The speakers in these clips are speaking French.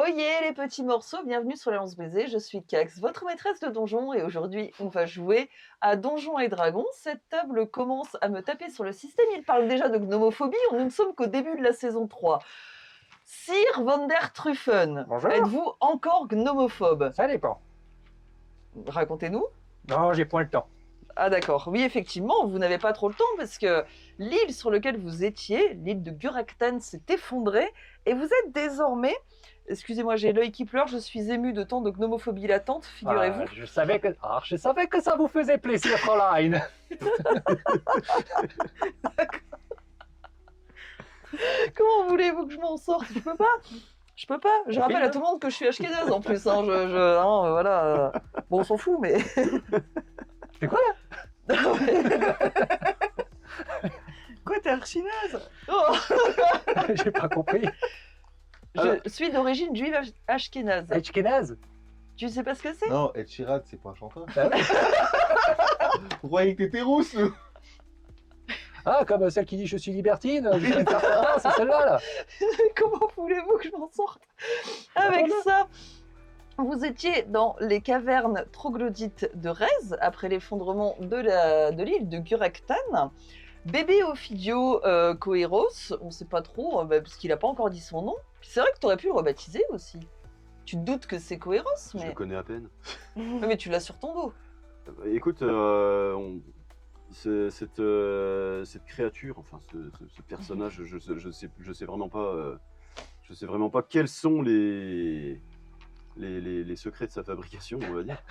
Oyez les petits morceaux, bienvenue sur la Lance Brisée, je suis Cax, votre maîtresse de donjon, et aujourd'hui on va jouer à Donjons et Dragons. Cette table commence à me taper sur le système, il parle déjà de gnomophobie, nous ne sommes qu'au début de la saison 3. Sir Van der Truffen, Bonjour. êtes-vous encore gnomophobe? Ça dépend. Racontez-nous. Non, j'ai point le temps. Ah d'accord, oui effectivement, vous n'avez pas trop le temps parce que l'île sur laquelle vous étiez, l'île de Guraktan, s'est effondrée et vous êtes désormais, excusez-moi j'ai l'œil qui pleure, je suis ému de tant de gnomophobie latente, figurez-vous. Je savais que ça vous faisait plaisir, Fräulein. Comment voulez-vous que je m'en sorte? Je peux pas. Je rappelle à tout le monde que je suis ashkénaze en plus, hein, voilà. Bon on s'en fout mais... C'est quoi là? Quoi, t'es archinaze? Oh, J'ai pas compris. je suis d'origine juive ashkénaze. Ashkenaz? Tu sais pas ce que c'est? Non, Ed Sheeran, c'est pas un chanteur. Ah ouais. Vous croyez que t'étais rousse, nous? Ah, comme celle qui dit je suis libertine, je suis certain, c'est celle-là là. Comment voulez-vous que je m'en sorte avec ça? Vous étiez dans les cavernes troglodytes de Rez, après l'effondrement de l'île de Guraktan. Bébé Ophidio Coeros, on sait pas trop, parce qu'il a pas encore dit son nom. Puis c'est vrai que tu aurais pu le rebaptiser aussi. Tu te doutes que c'est Coeros, Je le mais... connais à peine. Mais tu l'as sur ton dos. Écoute, cette créature, enfin ce personnage, je sais vraiment pas quels sont les secrets de sa fabrication, on va dire.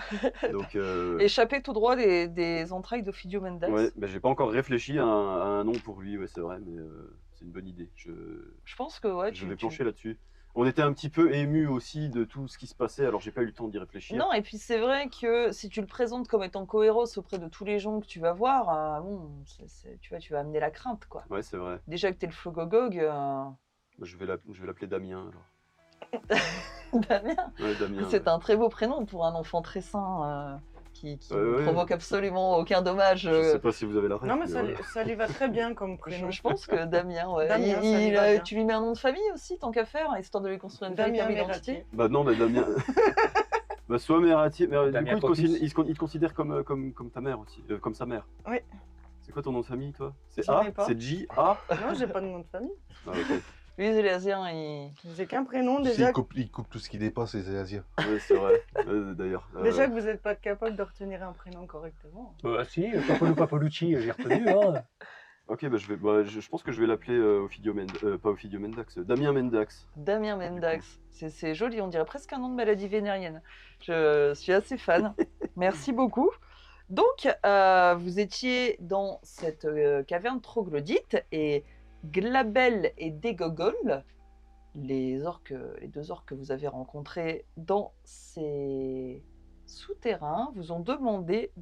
Donc, Échappé tout droit des entrailles d'Ophidio Mendax. ouais, bah, j'ai pas encore réfléchi à un nom pour lui, ouais, c'est vrai, mais c'est une bonne idée. Je Je pense que ouais, vais plancher là-dessus. On était un petit peu émus aussi de tout ce qui se passait, alors j'ai pas eu le temps d'y réfléchir. Non, et puis c'est vrai que si tu le présentes comme étant Coeros auprès de tous les gens que tu vas voir, tu vas amener la crainte, quoi. Ouais, c'est vrai. Déjà que t'es le Flogogog, Bah, je vais l'appeler Damien, alors. Damien, Ouais, Damien. c'est un très beau prénom pour un enfant très sain qui ne Ouais. provoque absolument aucun dommage. Je sais pas si vous avez la ref. Non, mais voilà. ça lui va très bien comme prénom. Je pense que Damien, ouais. Damien, ça lui va bien. Tu lui mets un nom de famille aussi, tant qu'à faire, histoire de lui construire une Damien véritable identité. Meratier. Bah non, mais Damien. Bah soit Meratier, mais Damien du coup Popis. il te considère comme ta mère aussi, comme sa mère. Oui. C'est quoi ton nom de famille, toi? C'est J'en A? ai pas. C'est J? A? Non, j'ai pas de nom de famille. Ah, ok. Lui, les Élasiens, il... J'ai qu'un prénom Si, déjà. il coupe tout ce qui dépasse, les Asiens. Ouais, c'est vrai. D'ailleurs. Déjà que vous n'êtes pas capable de retenir un prénom correctement. Bah si, Papolucci, j'ai retenu. Hein. Ok, bah je pense que je vais l'appeler pas Ophidio Mendax, Damien Mendax. Damien Mendax. C'est joli, on dirait presque un nom de maladie vénérienne. Je suis assez fan. Merci beaucoup. Donc, vous étiez dans cette caverne troglodyte et Glabel et Dégogol, les deux orques que vous avez rencontrés dans ces souterrains, vous ont demandé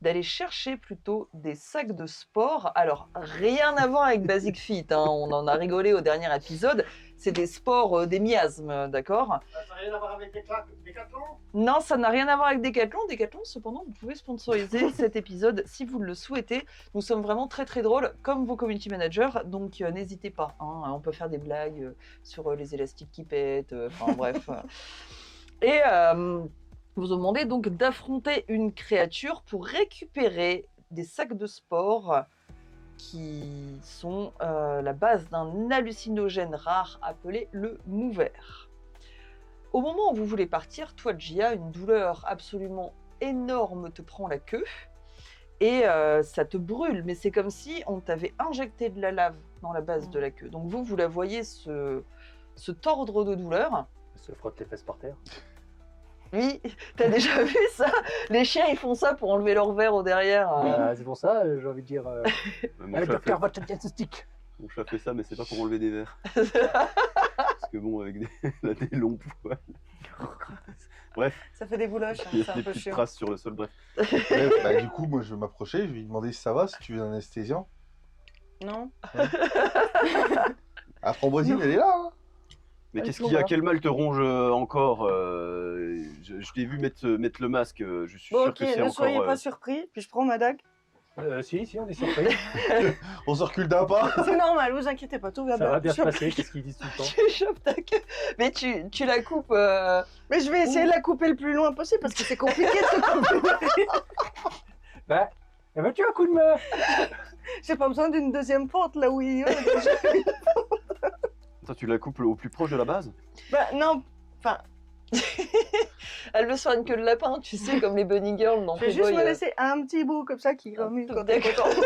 d'aller chercher plutôt des sacs de sport. Alors, rien à voir avec Basic Fit, hein, on en a rigolé au dernier épisode, c'est des sports, des miasmes, d'accord? Ça n'a rien à voir avec Decathlon? Non, ça n'a rien à voir avec Decathlon. Decathlon, cependant, vous pouvez sponsoriser cet épisode si vous le souhaitez. Nous sommes vraiment très très drôles comme vos community managers, donc n'hésitez pas. Hein, on peut faire des blagues sur les élastiques qui pètent, enfin bref. Et vous demandez donc d'affronter une créature pour récupérer des sacs de sport qui sont la base d'un hallucinogène rare appelé le mouvert. Au moment où vous voulez partir, toi, Gia, une douleur absolument énorme te prend la queue et ça te brûle, mais c'est comme si on t'avait injecté de la lave dans la base de la queue. Donc vous la voyez se tordre de douleur. Se frotte les fesses par terre. Oui, t'as déjà vu ça? Les chiens, ils font ça pour enlever leur verre au derrière. C'est pour ça, j'ai envie de dire. Mon Allez, chat docteur, fait- votre diagnostic. Mon chat fait ça, mais c'est pas pour enlever des verres. Parce que bon, avec des longs poils. Bref, Ça fait des bouloches, hein, il y c'est a un des peu petites chiant. traces sur le sol, bref. Ouais, bah, du coup, moi, je vais m'approcher, je vais lui demander si ça va, si tu veux un anesthésiant. Non. La framboisine, elle est là, hein. Mais Ouais, qu'est-ce bon, qu'il y a? voilà. Quel mal te ronge encore? Je t'ai vu mettre le masque, je suis Bon, sûr ok, que c'est ne encore. soyez pas surpris. Puis je prends ma dague. Si, on est surpris. On se recule d'un pas. C'est normal, vous inquiétez pas, tout va Ça bien. va bien se Je- passer, qu'est-ce qu'ils disent tout le temps. Tu chopes ta queue. Mais tu la coupes. Mais je vais essayer de la couper le plus loin possible parce que c'est compliqué de se couper. Bah, eh ben, tu as un coup de main. J'ai pas besoin d'une deuxième pente là où il y a. Toi, tu la coupes au plus proche de la base? Bah non, enfin, Elle veut sur une queue de lapin, tu sais, comme les bunny girls dans je vais juste Playboy. me laisser un petit bout comme ça qui remue quand t'es D'accord. content.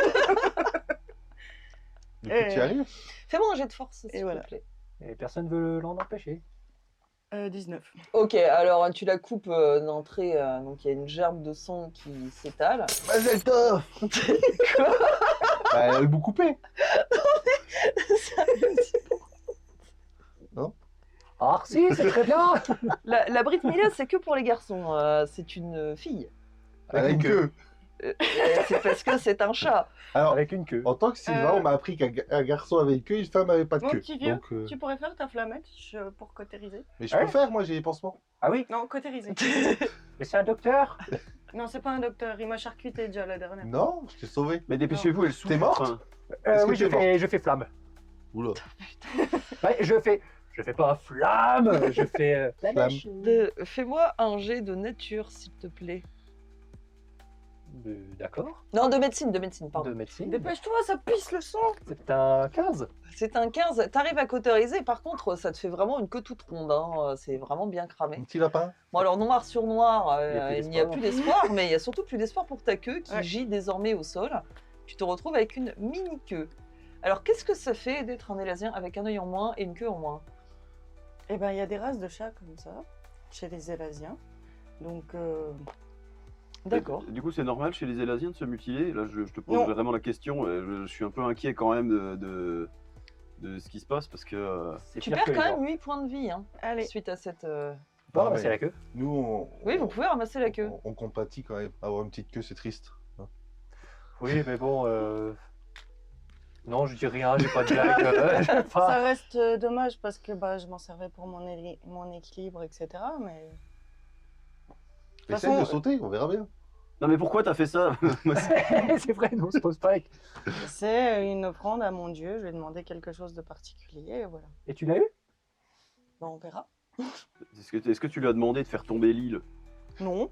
Du coup, tu y arrives. Fais-moi un jet de force, s'il voilà. te plaît. Et personne veut l'en empêcher. 19. Ok, alors tu la coupes d'entrée, donc il y a une gerbe de sang qui s'étale. Mazel tov. Quoi? Bah, elle a le bout coupé. Ça me dit- Ah, si, c'est très bien. La Brit Mila, c'est que pour les garçons, c'est une fille. Elle a une queue. C'est parce que c'est un chat. Alors, Avec une queue. en tant que Sylvain, on m'a appris qu'un garçon avait une queue, une femme avait pas de Mon queue. petit vieux, Donc, tu pourrais faire ta flamette pour cautériser. mais je Ouais. peux faire, moi, j'ai les pansements. Ah oui, Non, cautériser. mais c'est un docteur. Non, c'est pas un docteur, il m'a charcuté déjà la dernière. Non, je t'ai sauvé. Mais dépêchez-vous, elle souffre. T'es morte? Enfin, Est-ce que Oui, tu es je fais flamme. Oula. Ouais, je fais pas flamme, je fais flamèche. Fais-moi un jet de nature, s'il te plaît. D'accord. Non, de médecine, pardon. De médecine. Dépêche-toi, ça pisse le sang. C'est un 15. C'est un 15. T'arrives à cautériser, par contre, ça te fait vraiment une queue toute ronde. Hein. C'est vraiment bien Un cramé. petit lapin. Bon, alors noir sur noir, Il il n'y a plus n'y a plus d'espoir, mais il y a surtout plus d'espoir pour ta queue qui Ouais. gît désormais au sol. Tu te retrouves avec une mini queue. Alors, qu'est-ce que ça fait d'être un élazien avec un œil en moins et une queue en moins? Eh ben, il y a des races de chats comme ça, chez les Élasiens. Donc, D'accord. Du coup, c'est normal chez les Élasiens de se mutiler. Là, je te pose Non. vraiment la question. Je suis un peu inquiet quand même de ce qui se passe parce que. C'est Tu pire perds que les quand gens. même 8 points de vie hein, allez. suite à cette. Bon, Ah, bah, mais c'est la queue. Nous, Oui, vous pouvez ramasser la queue. On compatit quand même. Avoir une petite queue, c'est triste. Hein. Oui, mais bon. Non, je dis rien, j'ai pas de blague. j'ai pas- Ça reste dommage parce que bah, je m'en servais pour mon équilibre, etc. Mais toute Essaye façon, de sauter, on verra bien. Non, mais pourquoi t'as fait ça? Moi, c'est- C'est vrai, non, on se pose pas avec. c'est une offrande à mon Dieu. Je lui ai demandé quelque chose de particulier. Et voilà. Et tu l'as eu? Bon, on verra. Est-ce que tu lui as demandé de faire tomber l'île? Non.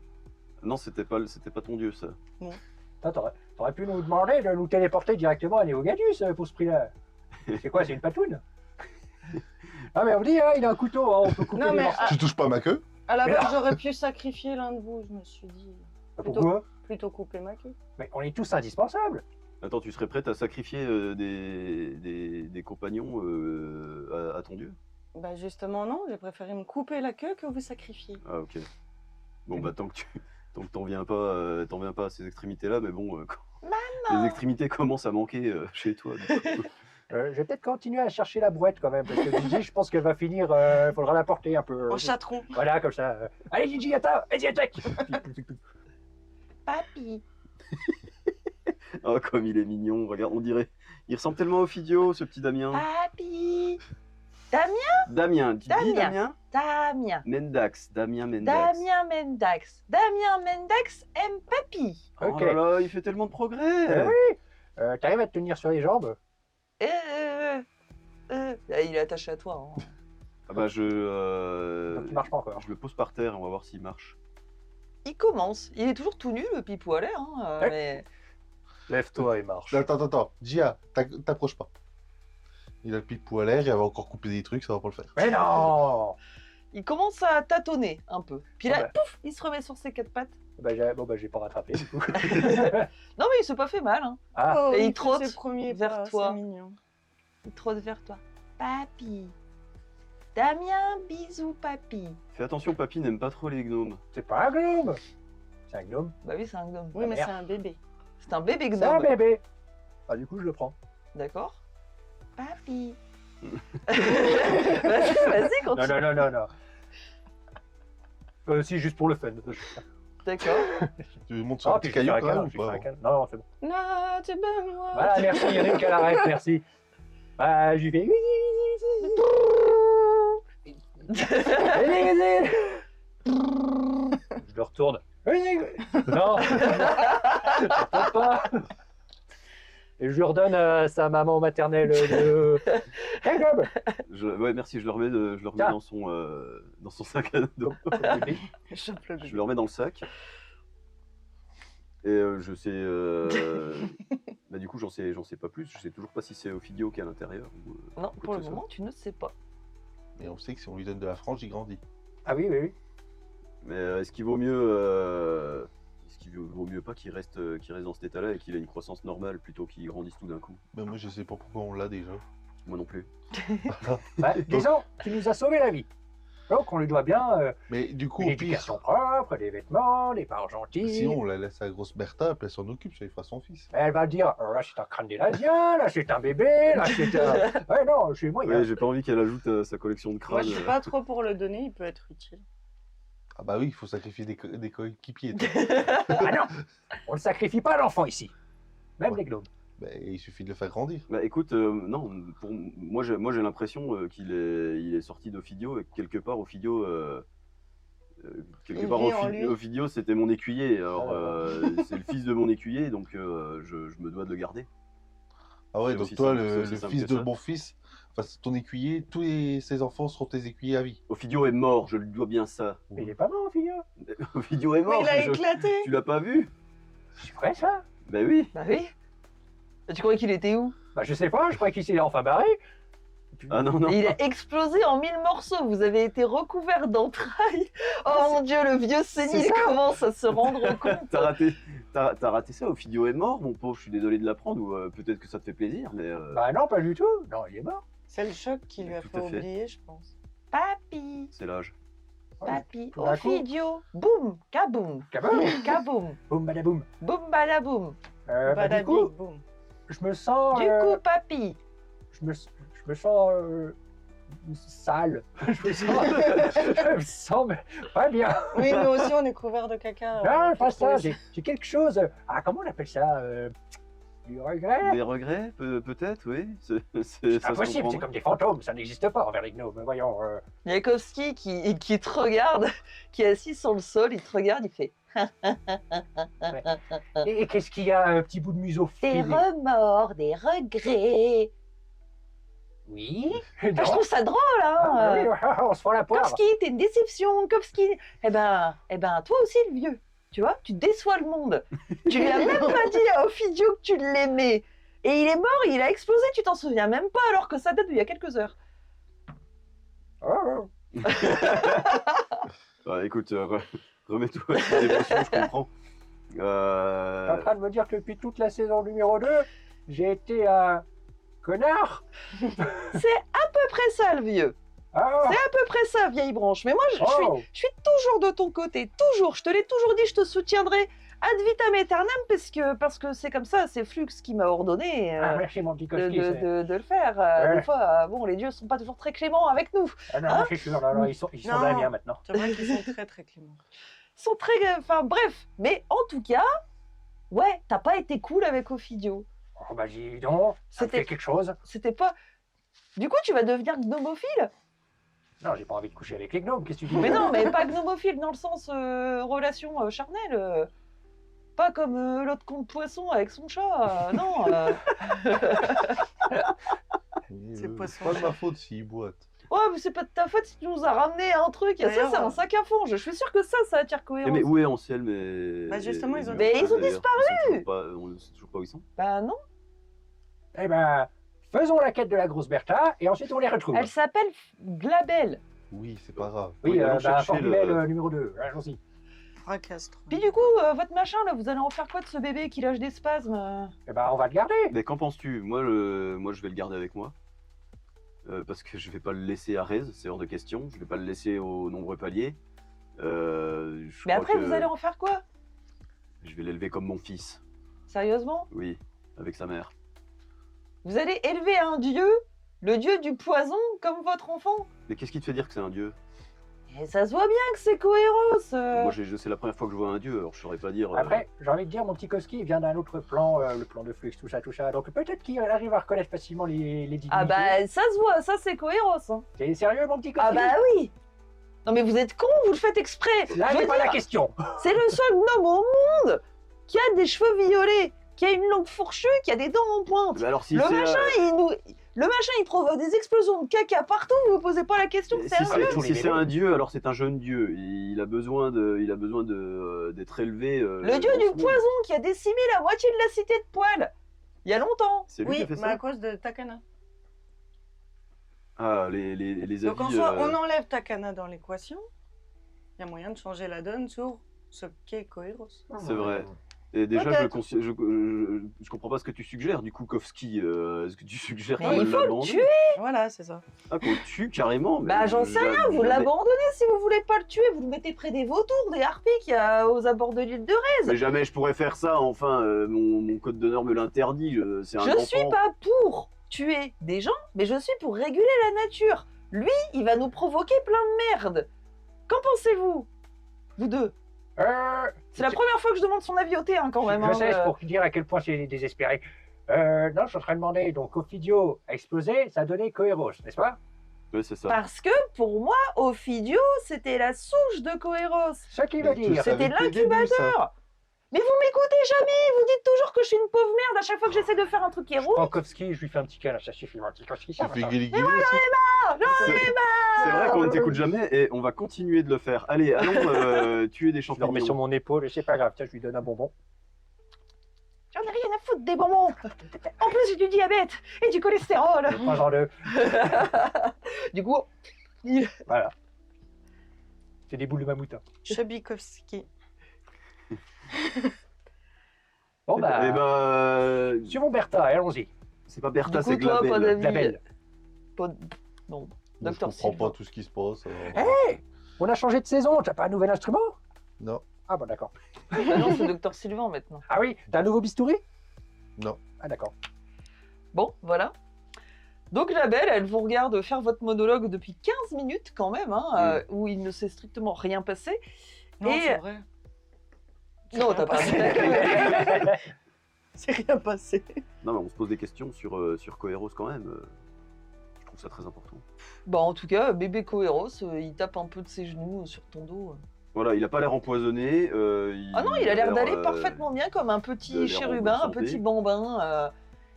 Non, c'était pas ton dieu, ça. Ah, t'aurais pu nous demander de nous téléporter directement à Néogadus pour ce prix-là. C'est quoi, c'est une patoune? Ah, mais on me dit, hein, il a un couteau, hein, on peut couper Non, les mais morceaux. Tu touches pas ma queue. à la Mais base, non. j'aurais pu sacrifier l'un de vous. Je me suis dit Pourquoi? plutôt couper ma queue. Mais on est tous indispensables. Attends, tu serais prête à sacrifier des compagnons à ton dieu? Bah justement non. J'ai préféré me couper la queue que vous sacrifier. Ah, ok. Bon, bah, tant que t'en viens pas à ces extrémités-là, mais bon, les extrémités commencent à manquer chez toi. du coup. Je vais peut-être continuer à chercher la brouette quand même, parce que Gigi, je pense qu'elle va finir, faudra la porter un peu. En chatron. Voilà, comme ça. Allez Gigi, attends, vas-y, attaque. Papy. Oh, comme il est mignon, regarde, on dirait. Il ressemble tellement au Fidio, ce petit Damien. Papy. Damien, tu dis Damien. Damien? Damien. Damien Mendax. Damien Mendax. Damien Mendax aime Papy. Oh Ok. là là, il fait tellement de progrès. Oui. T'arrives à te tenir sur les jambes? Il est attaché à toi. Hein. Ah bah, Donc tu marches pas encore. je le pose par terre, on va voir s'il marche. Il commence. Il est toujours tout nu, le pipou à l'air. Hein, Ouais. mais... Lève-toi et marche. Attends. Gia, t'approches pas. Il a le pipou à l'air, il va encore couper des trucs, ça va pas le faire. Mais non. Il commence à tâtonner un peu. Puis là, Ah bah. pouf, il se remet sur ses quatre pattes. J'ai pas rattrapé du coup. Non, mais il s'est pas fait mal. Hein. Ah, Oh, Et il fait trotte ses premiers vers pas, toi. C'est mignon. Il trotte vers toi. Papy. Damien, bisous, papy. Fais attention, papy n'aime pas trop les gnomes. c'est pas un gnome. C'est un gnome. Bah oui, c'est un gnome. Oui, mais merde. c'est un bébé. C'est un bébé C'est un gnome. bébé. Ah, du coup, je le prends. D'accord. Papy. Vas-y, continue. Non. Si, juste pour le fun. D'accord. Tu montes sur un puis petit je vais caillou faire un quand même câlin, je ou vais pas faire un câlin. Non, c'est bon. Non, tu peux moi. Voilà, merci, il y en a une qui a la rêve, merci. Bah, j'y vais. Je le retourne. Non, je retourne pas. Et je lui redonne à sa maman maternelle de... Hey, Globe. Ouais, merci, je le remets, Tiens. dans son sac à dos. Je pleure. Je le remets dans le sac. Et je sais. Bah, du coup, j'en sais pas plus. Je sais toujours pas si c'est Ophidio qui est à l'intérieur. Ou, Non, quoi pour que le ce soit. moment, tu ne sais pas. Mais on sait que si on lui donne de la frange, il grandit. Ah oui, oui, oui. Mais est-ce qu'il vaut mieux. Est-ce qu'il vaut mieux pas qu'il reste dans cet état-là et qu'il ait une croissance normale plutôt qu'il grandisse tout d'un coup? Mais moi, je sais pas pourquoi on l'a déjà. Moi non plus. Bah, disons, tu nous as sauvé la vie. Donc on lui doit bien Mais du coup, une au pire, éducation propre, des vêtements, des parts gentilles. sinon, on la laisse à la grosse Bertha, puis elle s'en occupe, ça lui fera son fils. Elle va dire, là c'est un crâne d'Élasien, là c'est un bébé, là c'est un... Ouais non, chez moi il y a... Ouais, j'ai pas envie qu'elle ajoute sa collection de Moi, crânes. je suis pas trop pour le donner, il peut être utile. Ah bah oui, il faut sacrifier des coéquipiers. Ah non, on ne sacrifie pas l'enfant ici. Même Ouais. les globes. Bah, il suffit de le faire grandir. Bah écoute, non, moi j'ai l'impression qu'il est sorti d'Ophidio et que quelque part Ophidio, Il vit en lui. Ophidio c'était mon écuyer. Alors Ah. c'est le fils de mon écuyer, donc je me dois de le garder. Ah ouais, C'est donc aussi toi, simple- c'est le aussi simple fils que de ça. mon fils, enfin, c'est ton écuyer, ses enfants seront tes écuyers à vie. Ophidio est mort, je lui dois bien ça. Mais il est pas mort, fille. Ophidio est Mais mort. il a je- éclaté. Tu l'as pas vu? C'est vrai ça? Bah oui. Bah oui. Tu croyais qu'il était où? Bah je sais pas, je crois qu'il s'est enfin barré. Ah non non. Et il a explosé en 1000 morceaux. Vous avez été recouvert d'entrailles. Oh mon Dieu, le vieux sénile ça. commence à se rendre compte. T'as raté ça, Ophidio est mort, mon pauvre, je suis désolé de l'apprendre, ou peut-être que ça te fait plaisir, mais Bah non, pas du tout. Non, il est mort. C'est le choc qui lui a Tout fait à fait. oublier, je pense. Papi, c'est l'âge. papi, tout d'un coup. Ophidio. Boum, kaboum, Kaboum, kaboum, boum, badaboum. boum, badaboum. Bah, du Badabi, coup, boum. je me sens... Du coup, papi. je me sens... sale. Je me sens mais pas bien. Oui, nous aussi, on est couverts de caca. Non, on pas fait ça, trouver j'ai quelque chose... Ah, comment on appelle ça Du regret. Des regrets, peut-être, oui. C'est ça se impossible, c'est comprend. comme des fantômes, ça n'existe pas envers les gnomes. Voyons. Yakovski qui te regarde, qui est assis sur le sol, il te regarde, il fait Et qu'est-ce qu'il y a, un petit bout de museau des frisé? remords, des regrets. Oui. Ah, je trouve ça drôle, Ah, hein. oui, on se fend la poire. Kovski, t'es une déception, Kovski. Eh ben, toi aussi, le vieux. Tu vois, tu déçois le monde. Tu lui as même pas dit à Ophidio que tu l'aimais. Et il est mort, il a explosé, tu t'en souviens même pas, alors que ça date d'il y a quelques heures. Oh, Ouais, écoute, remets-tout à tes émotions, je comprends. T'es en train de me dire que depuis toute la saison numéro 2, j'ai été un connard. C'est à peu près ça, le vieux. Ah, C'est à peu près ça, vieille branche. Mais moi, je oh. suis toujours de ton côté, toujours. Je te l'ai toujours dit, je te soutiendrai ad vitam aeternam parce que c'est comme ça, c'est Flux qui m'a ordonné Ah, merci mon petit de, Koski. de le faire. Ouais. Des fois, bon, les dieux sont pas toujours très cléments avec nous. Ah non, Hein c'est sûr, non, non, ils sont Non. dans la mienne maintenant. C'est vrai qu'ils sont très très cléments. Ils sont très... Enfin, bref. Mais en tout cas, ouais, t'as pas été cool avec Ophidio. Oh bah dis donc, ça me C'était- fait quelque chose. C'était pas... Du coup, tu vas devenir gnomophile. Non, j'ai pas envie de coucher avec les gnomes, qu'est-ce que tu dis? Mais non, mais pas gnomophile dans le sens relation charnelle. Pas comme l'autre con de poisson avec son chat. Non. C'est pas son pas de chat. ma faute s'il boite. Ouais, mais c'est pas de ta faute si tu nous as ramené un truc. Et ça, D'ailleurs, c'est un sac à fond. Je suis sûre que ça attire Eh, cohérence. mais où est Anselme et... Bah, justement, ils ont Mais ils ont d'ailleurs, disparu. On ne sait toujours pas où ils sont. Bah non. Eh ben, faisons la quête de la grosse Bertha et ensuite on les retrouve. Elle s'appelle Glabelle. Oui, c'est pas grave. Oui, Oui, allons bah, chercher formulaire le- numéro 2, allons-y. Fracastre. Puis du coup, votre machin là, vous allez en faire quoi de ce bébé qui lâche des spasmes Eh ben, on va le garder. Mais qu'en penses-tu? Moi, je vais le garder avec moi. Parce que je vais pas le laisser à Rez, c'est hors de question. Je vais pas le laisser aux nombreux paliers. Je Mais crois après, que vous allez en faire quoi? je vais l'élever comme mon fils. Sérieusement? Oui, avec sa mère. Vous allez élever un dieu, le dieu du poison, comme votre enfant? Mais qu'est-ce qui te fait dire que c'est un dieu? Et ça se voit bien que c'est cohérence. Moi, c'est la première fois que je vois un dieu, alors je saurais pas dire. Après, j'ai envie de dire, mon petit Koski il vient d'un autre plan, le plan de Flux, tout ça, tout ça. Donc peut-être qu'il arrive à reconnaître facilement les divinités. Ah bah ça se voit, ça c'est cohérence. Hein. T'es sérieux, mon petit Koski? Ah bah oui. Non mais vous êtes con, vous le faites exprès. Là Je veux n'est pas la dire, question. c'est le seul gnome au monde qui a des cheveux violets. qui a une langue fourchue, qui a des dents en pointe. Mais alors si Le c'est machin, il provoque des explosions de caca partout, vous vous posez pas la question, si sérieux? tous les c'est vélos. un dieu, alors c'est un jeune dieu. Il a besoin d'être élevé. Le dieu dans du ce monde. poison qui a décimé la moitié de la cité de Poil, il y a longtemps. C'est lui qui Oui, a fait mais à ça. cause de Takana. Ah, les avis. Donc en soi, on enlève Takana dans l'équation. Il y a moyen de changer la donne sur ce qu'est Koiros. C'est vrai. Et déjà, Peut-être. je comprends pas ce que tu suggères. Du coup, Kovski, est-ce que tu suggères Mais qu'on il faut le l'abandonne? tuer. Voilà, c'est ça. Ah, qu'on le tue carrément. mais Bah j'en sais rien, vous jamais- l'abandonnez si vous voulez pas le tuer, vous le mettez près des vautours, des harpies qu'il y a aux abords de l'île de Ré. Mais jamais je pourrais faire ça. Enfin, mon code d'honneur me l'interdit. C'est un Je enfant. suis pas pour tuer des gens, mais je suis pour réguler la nature. Lui, il va nous provoquer plein de merde. Qu'en pensez-vous? Vous deux. C'est la première fois que je demande son avis au thé, hein, quand même. Je hein, sais, c'est pour dire à quel point c'est désespéré. Non, je suis en train de demander. Donc, Ophidio a explosé, ça a donné Koeros, n'est-ce pas? Ouais, c'est ça. Parce que pour moi, Ophidio, c'était la souche de Koeros. Ce qui veut Mais tu dire. savais C'était depuis le début, l'incubateur. Mais vous m'écoutez jamais, vous dites toujours que je suis une pauvre merde à chaque fois que j'essaie de faire un truc qui est roux. Frankowski, je lui fais un petit câlin, ça suffit, un petit Kowski, ça Tu fais va. guili aussi. C'est vrai qu'on ne t'écoute jamais et on va continuer de le faire. Allez, allons tuer des Je le remets sur champignons. mon épaule, c'est pas grave, tiens, je lui donne un bonbon. J'en ai rien à foutre des bonbons. En plus, j'ai du diabète et du cholestérol. Pas genre de. Du coup, il- Voilà. C'est des boules de mammouth. Hein. Chubikowski. Bon, bah. Eh ben, Suivons Bertha, allons-y. c'est pas Bertha, du coup, c'est toi, pas Glabelle. d'avis. La belle. Pas- Non, Je Docteur comprends Sylvain. pas tout ce qui se passe. On a changé de saison, t'as pas un nouvel instrument? Non, Ah, bon, d'accord. Bah non, c'est Docteur Sylvain maintenant. Ah oui, t'as un nouveau bistouri? non. Ah, d'accord. Bon, voilà. Donc la belle, elle vous regarde faire votre monologue depuis 15 minutes quand même, hein, où il ne s'est strictement rien passé. Non, Et- c'est vrai. Non, rien t'as pas passé. vu la gueule. C'est rien passé. Non, mais on se pose des questions sur Koeros quand même. Je trouve ça très important. Bah en tout cas, bébé Koeros, il tape un peu de ses genoux sur ton dos. Voilà, il a pas l'air empoisonné. Ah non, il a l'air d'aller euh, parfaitement bien comme un de petit l'air en chérubin, bonne un santé. petit bambin.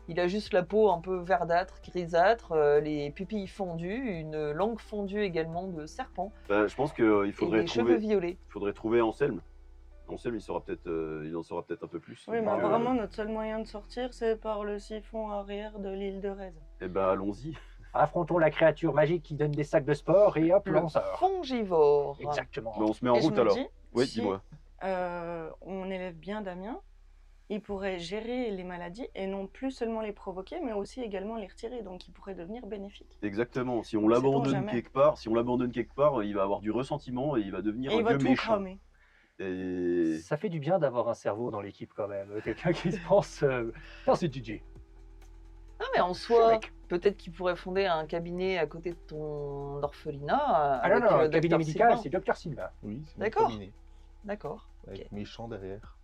Il a juste la peau un peu verdâtre, grisâtre, les pupilles fondues, une langue fondue également de serpent Bah, je pense qu'il et faudrait des cheveux violets. trouver Anselme. Anselme, il en saura peut-être un peu plus. Oui, mais Donc, apparemment, notre seul moyen de sortir, c'est par le siphon arrière de l'île de Rez. Eh ben, allons-y. Affrontons la créature magique qui donne des sacs de sport et hop, là, Le on sort. fongivore. Exactement. Mais on se met en Et je route me alors. dis, Oui, si, dis-moi. on élève bien Damien, il pourrait gérer les maladies et non plus seulement les provoquer, mais aussi également les retirer. Donc il pourrait devenir bénéfique. Exactement. Si on Sait-on l'abandonne jamais. quelque part, il va avoir du ressentiment et il va devenir Et il un va vieux tout méchant. cramer. Et Ça fait du bien d'avoir un cerveau dans l'équipe quand même. Quelqu'un qui se pense. Non, c'est DJ. Ah mais en soi, Mec. peut-être qu'il pourrait fonder un cabinet à côté de ton orphelinat. Ah non, avec, non, le Dr. cabinet médical, Sylvain. c'est Dr Sylvain. Oui, c'est mon D'accord. cabinet. D'accord. Avec Ok. mes champs derrière.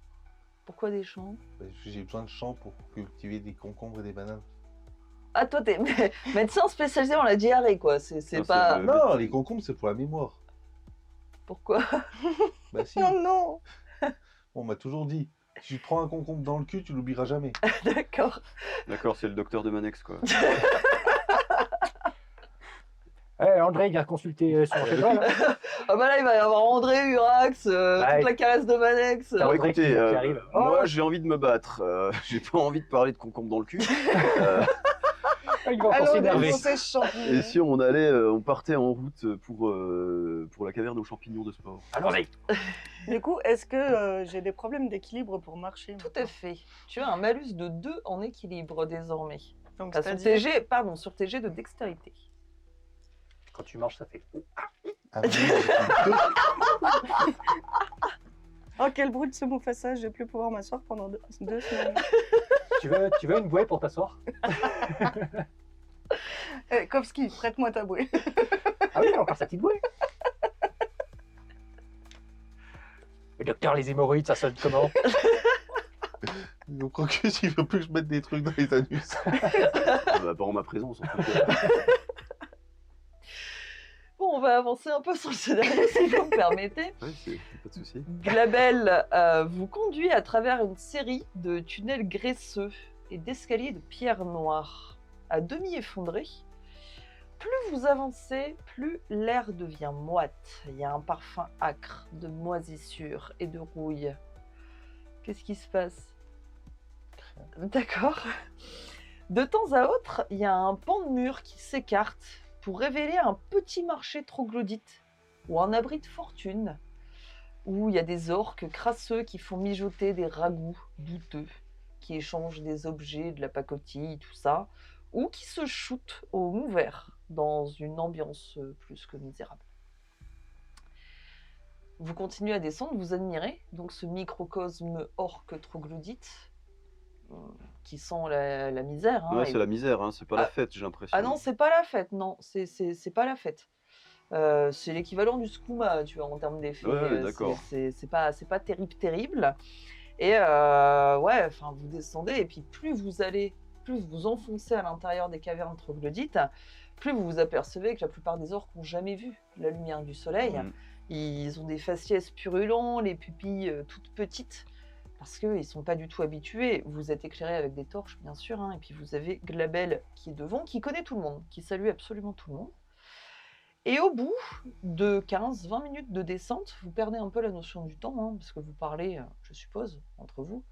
Pourquoi des champs? Parce que j'ai besoin de champs pour cultiver des concombres et des bananes. Ah toi t'es médecin spécialisé dans la diarrhée quoi. C'est Non, pas. c'est Non, les concombres, c'est pour la mémoire. Pourquoi? Bah si, Oh non on m'a toujours dit. Si tu prends un concombre dans le cul, tu l'oublieras jamais. D'accord. D'accord, c'est le docteur de Manex quoi. André, il vient consulter son cheval. Hein. Ah bah là il va y avoir André, Urax, Ouais. toute la caresse de Manex. T'as Bon, André écoutez, qui arrive. moi Oh. j'ai envie de me battre. J'ai pas envie de parler de concombre dans le cul. Euh, Il va encore Alors, s'énerver. et si on on partait en route pour la caverne aux champignons de sport. Allons-y. Du coup, est-ce que j'ai des problèmes d'équilibre pour marcher Tout à fait. Tu as un malus de 2 en équilibre désormais. Donc, Enfin, sur c'est-à-dire- tes jets, sur tes jets de dextérité. Quand tu marches, ça fait. Ah, oui, Oh, quel brut ce Mufasa, je vais plus pouvoir m'asseoir pendant 2 semaines. Tu veux une bouée pour t'asseoir? Eh, Kovski, prête-moi ta bouée. Ah oui, encore sa petite bouée. Le docteur, les hémorroïdes, ça sonne comment? Je crois que s'il veut plus que je mette des trucs dans les anus. Bah, pas en ma présence en tout cas. Bon, on va avancer un peu sur le scénario si vous me permettez. Ouais, c'est pas de souci. Glabel vous conduit à travers une série de tunnels graisseux et d'escaliers de pierre noire, à demi effondrés. Plus vous avancez, plus l'air devient moite. Il y a un parfum âcre de moisissure et de rouille. Qu'est-ce qui se passe? D'accord. De temps à autre, il y a un pan de mur qui s'écarte pour révéler un petit marché troglodyte ou un abri de fortune où il y a des orques crasseux qui font mijoter des ragoûts douteux, qui échangent des objets, de la pacotille, tout ça, ou qui se shootent au mou vert dans une ambiance plus que misérable. Vous continuez à descendre, vous admirez donc ce microcosme orque troglodyte qui sent la misère. Hein, Ouais, et- c'est la misère, hein, c'est pas la Ah. fête, j'ai l'impression. Ah non, c'est pas la fête, non, c'est pas la fête. C'est l'équivalent du skouma, tu vois, en termes d'effet. Ouais, d'accord. C'est pas terrible. Et ouais, enfin, vous descendez, et puis plus vous vous enfoncez à l'intérieur des cavernes troglodytes, plus vous vous apercevez que la plupart des orques n'ont jamais vu la lumière du soleil. Mm. Ils ont des faciès purulents, les pupilles toutes petites, parce qu'ils ne sont pas du tout habitués. Vous êtes éclairés avec des torches, bien sûr, hein, et puis vous avez Glabel qui est devant, qui connaît tout le monde, qui salue absolument tout le monde. Et au bout de 15-20 minutes de descente, vous perdez un peu la notion du temps, hein, parce que vous parlez, je suppose, entre vous.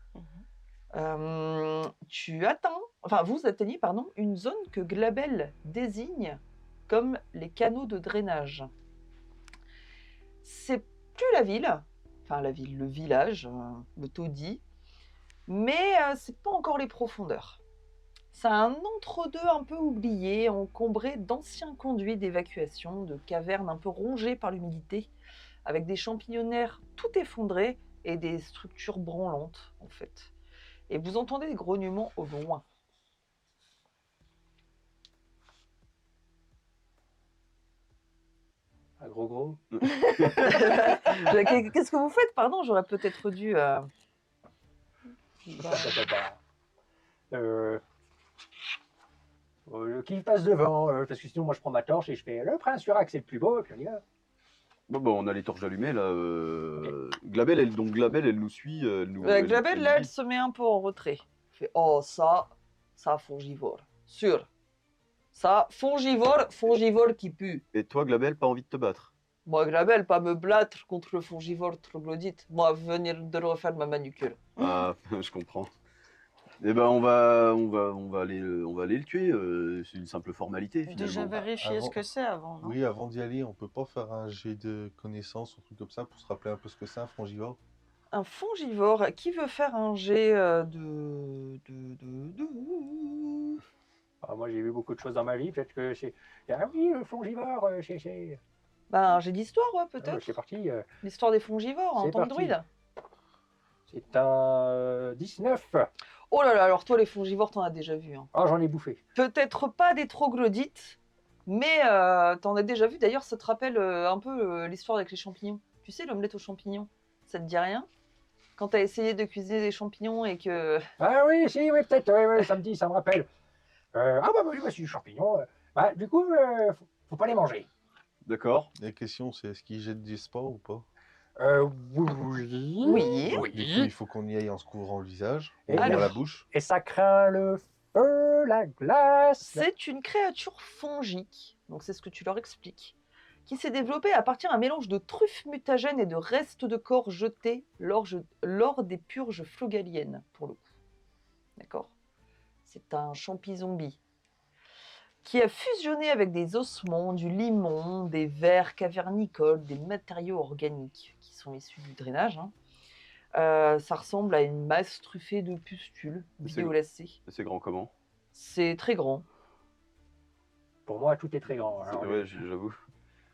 Vous atteignez une zone que Glabel désigne comme les canaux de drainage. C'est plus la ville, le village, le taudis, mais c'est pas encore les profondeurs. C'est un entre-deux un peu oublié, encombré d'anciens conduits d'évacuation, de cavernes un peu rongées par l'humidité, avec des champignonnaires tout effondrés et des structures branlantes, en fait. Et vous entendez des grognements au loin. Un gros. Qu'est-ce que vous faites? Pardon, j'aurais peut-être dû... Qui passe devant, parce que sinon moi je prends ma torche et je fais le prince Urac c'est le plus beau, et puis on y va. Bon, on a les torches allumées là. Glabel, elle nous suit. Glabel, là, elle se met un peu en retrait. Elle fait, oh, ça, fongivore. Sûr. Ça, fongivore qui pue. Et toi, Glabel, pas envie de te battre? Moi, Glabel, pas me battre contre le fongivore troglodyte. Moi, venir de refaire ma manucure. Ah, je comprends. Eh ben, on va aller le tuer. C'est une simple formalité Déjà finalement. vérifier Avant- ce que c'est avant, non? Oui, avant d'y aller, on peut pas faire un jet de connaissances ou un truc comme ça pour se rappeler un peu ce que c'est un frangivore? Un fongivore, qui veut faire un jet Ah, moi j'ai vu beaucoup de choses dans ma vie, peut-être que c'est. Ah oui, le fongivore, c'est. Ben, un jet d'histoire, ouais, peut-être. C'est parti. L'histoire des fongivores en c'est tant que parti. druide. C'est un 19. Oh là là, alors toi, les fongivores, t'en as déjà vu. Hein. Ah, j'en ai bouffé. Peut-être pas des troglodytes, mais t'en as déjà vu. D'ailleurs, ça te rappelle un peu l'histoire avec les champignons. Tu sais, l'omelette aux champignons, ça te dit rien? Quand t'as essayé de cuisiner des champignons et que... Ah oui, si, oui, peut-être, oui, ça me rappelle. Ah bah oui, c'est du champignon. Bah, du coup, faut pas les manger. D'accord. La question, c'est est-ce qu'ils jettent des spores ou pas? Oui. Oui. Du coup, il faut qu'on y aille en se couvrant le visage, Et ou dans alors la bouche. Et ça craint le feu, la glace. C'est une créature fongique, donc c'est ce que tu leur expliques, qui s'est développée à partir d'un mélange de truffes mutagènes et de restes de corps jetés lors des purges flogaliennes, pour le coup. D'accord? C'est un champi-zombie qui a fusionné avec des ossements, du limon, des vers cavernicoles, des matériaux organiques qui sont issus du drainage. Hein. Ça ressemble à une masse truffée de pustules C'est- violacées. C'est grand comment? C'est très grand. Pour moi, tout est très grand. Alors, Ouais, j'avoue.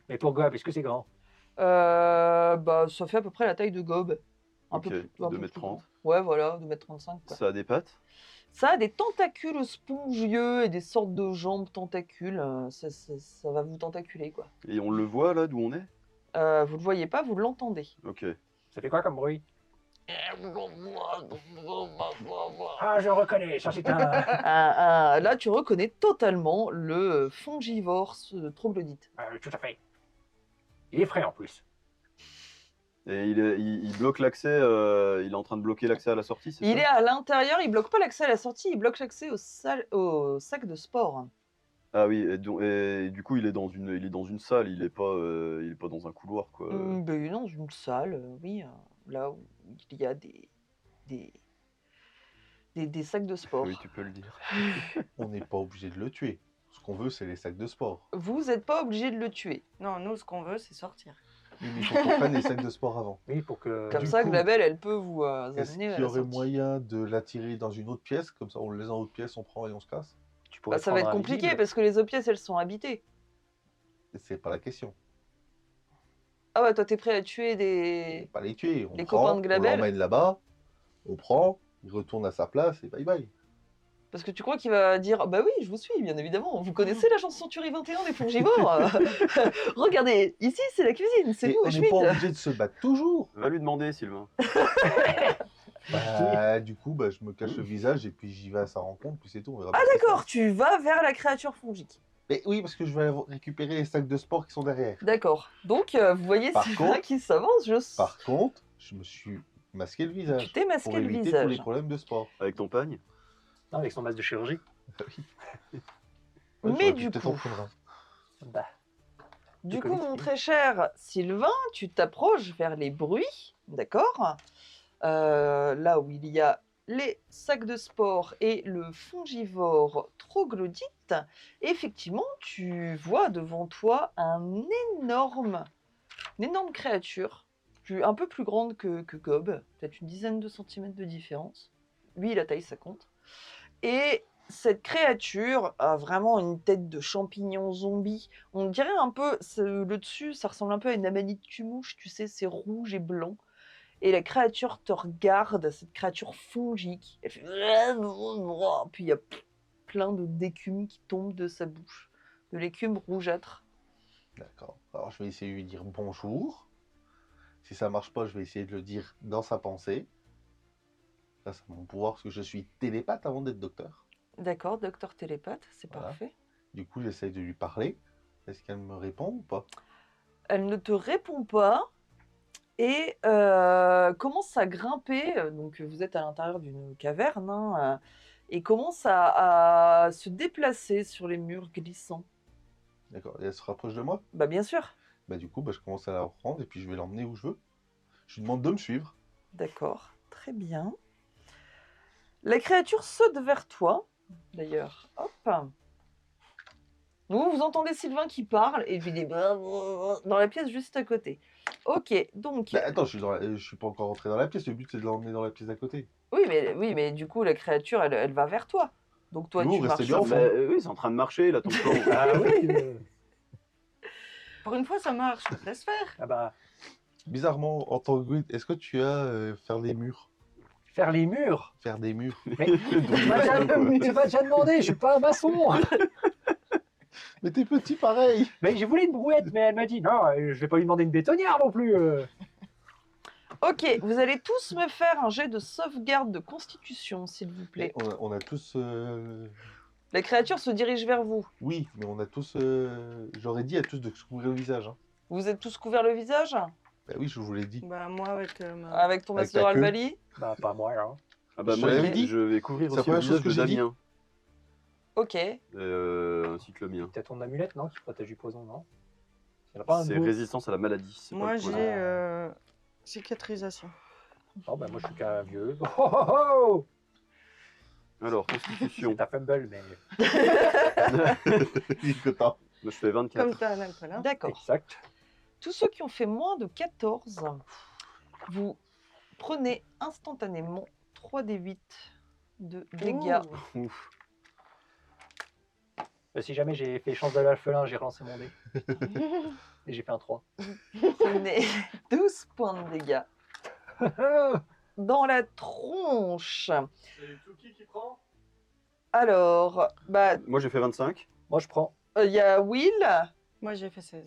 Mais pour Gob, est-ce que c'est grand? Ça fait à peu près la taille de Gob. Un Ok, peu plus, un peu 2,30 plus m. grand. Ouais, voilà, 2,35 m. Ça a des pattes? Ça a des tentacules spongieux et des sortes de jambes tentacules. Ça va vous tentaculer, quoi. Et on le voit là d'où on est? Vous le voyez pas, vous l'entendez. Ok. Ça fait quoi comme bruit? Ah, je reconnais, ça c'est un. Là, tu reconnais totalement le fongivore troglodyte. Tout à fait. Il est frais en plus. Et il bloque l'accès, il est en train de bloquer l'accès à la sortie, c'est Il ça est à l'intérieur, il bloque pas l'accès à la sortie, il bloque l'accès au sac de sport. Ah oui, et du coup il est dans une salle, il est pas dans un couloir quoi. Ben, dans une salle, oui, là où il y a des sacs de sport. Oui, tu peux le dire. On n'est pas obligé de le tuer. Ce qu'on veut, c'est les sacs de sport. Vous n'êtes pas obligé de le tuer. Non, nous, ce qu'on veut, c'est sortir. Oui, mais il faut qu'on prenne les sacs de sport avant. Oui, pour que. Comme Du ça, coup, Glabelle, elle peut vous Est-ce amener à qu'il y la aurait sortie. moyen de l'attirer dans une autre pièce? Comme ça, on le laisse dans une autre pièce, on prend et on se casse? Tu pourrais Bah, ça va être prendre un compliqué visible. parce que les autres pièces, elles sont habitées. C'est pas la question. Ah ouais, toi, t'es prêt à tuer des... Pas les tuer. On Les prend, copains de on Glabelle? l'emmène là-bas, on prend, il retourne à sa place et bye bye. Parce que tu crois qu'il va dire bah oui, je vous suis, bien évidemment. Vous connaissez la chanson Century 21 des Fongivores Regardez, ici, c'est la cuisine, c'est Et nous, on n'est Schmitt. pas obligé de se battre toujours. Va lui demander, Sylvain. Bah, du coup, bah, je me cache le visage et puis j'y vais à sa rencontre, puis c'est tout. On verra bien ce qui se D'accord, passe. tu vas vers la créature fongique. Mais oui, parce que je vais récupérer les sacs de sport qui sont derrière. D'accord. Donc, vous voyez Par Sylvain contre- qui s'avance. Par contre, je me suis masqué le Tu visage t'es pour masqué le éviter tous visage. les problèmes de sport. Avec ton pagne. Non, avec son masque de chirurgie. Ouais, Mais j'aurais du dû peut-être coup- en prendre un. Bah, Du Du coup, Covid, mon oui. très cher Sylvain, tu t'approches vers les bruits, d'accord là où il y a les sacs de sport et le fongivore troglodyte. Et effectivement, tu vois devant toi une énorme créature, un peu plus grande que Gob, peut-être une dizaine de centimètres de différence. Lui, la taille, ça compte. Et cette créature a vraiment une tête de champignon zombie. On dirait un peu, le dessus, ça ressemble un peu à une amanite tumouche, tu sais, c'est rouge et blanc. Et la créature te regarde, cette créature fongique. Elle fait... Puis il y a plein d'écume qui tombent de sa bouche. De l'écume rougeâtre. D'accord. Alors, je vais essayer de lui dire bonjour. Si ça marche pas, je vais essayer de le dire dans sa pensée. Ça, c'est mon pouvoir, parce que je suis télépathe avant d'être docteur. D'accord, docteur télépathe, c'est Voilà. parfait. Du coup, j'essaye de lui parler. Est-ce qu'elle me répond ou pas? Elle ne te répond pas et commence à grimper. Donc vous êtes à l'intérieur d'une caverne hein, et commence à se déplacer sur les murs glissants. D'accord. Et elle se rapproche de moi? Bah bien sûr. Bah du coup, bah, je commence à la reprendre et puis je vais l'emmener où je veux. Je lui demande de me suivre. D'accord, très bien. La créature saute vers toi, d'ailleurs. Hop. Vous entendez Sylvain qui parle et lui dit dans la pièce juste à côté. Ok, donc Bah, attends, je suis pas encore rentré dans la pièce. Le but, c'est de l'emmener dans la pièce d'à côté. oui, mais du coup la créature elle va vers toi. Donc toi Vous, tu restez marches. bien au Bah, fond. oui, c'est en train de marcher là, ton plan. ah oui. Pour une fois, ça marche. Laisse faire. Ah bah, Bizarrement, en tant que druide, est-ce que tu as faire des murs? faire les murs. Faire des murs. Mais tu m'as déjà demandé, je suis pas un maçon. Mais t'es petit pareil. Mais j'ai voulu une brouette, mais elle m'a dit non, je vais pas lui demander une bétonnière non plus. Ok, vous allez tous me faire un jet de sauvegarde de constitution, s'il vous plaît. On a tous... La créature se dirige vers vous. Oui, mais on a tous... J'aurais dit à tous de se couvrir le visage. Hein. Vous êtes tous couverts le visage Bah oui, je vous l'ai dit. Bah, moi, avec avec ton Avec master ta queue. Albali. Bah pas moi là. Ah bah Je moi, l'avais dit. je vais couvrir C'est la aussi le première chose visage que de j'ai dit. Damien, Ok. ainsi que le mien. T'as ton amulette non qui protège du poison non? Il y en a pas un C'est de vous résistance à la maladie. c'est pas moi, le j'ai poison. cicatrisation. Non bah moi je suis qu'un vieux. Oh, oh, oh Alors, c'est constitution. ta fumble mais Nicotin. Moi, je fais 24. Comme t'as un alcool. D'accord. exact. Tous ceux qui ont fait moins de 14, vous prenez instantanément 3d8 de dégâts. Ouf. Si jamais j'ai fait chance de l'alphelin, j'ai relancé mon dé. Et j'ai fait un 3. Prenez 12 points de dégâts dans la tronche. C'est Tuki qui prend. Alors, bah, Moi, j'ai fait 25. Moi je prends. il y a Will. Moi, j'ai fait 16.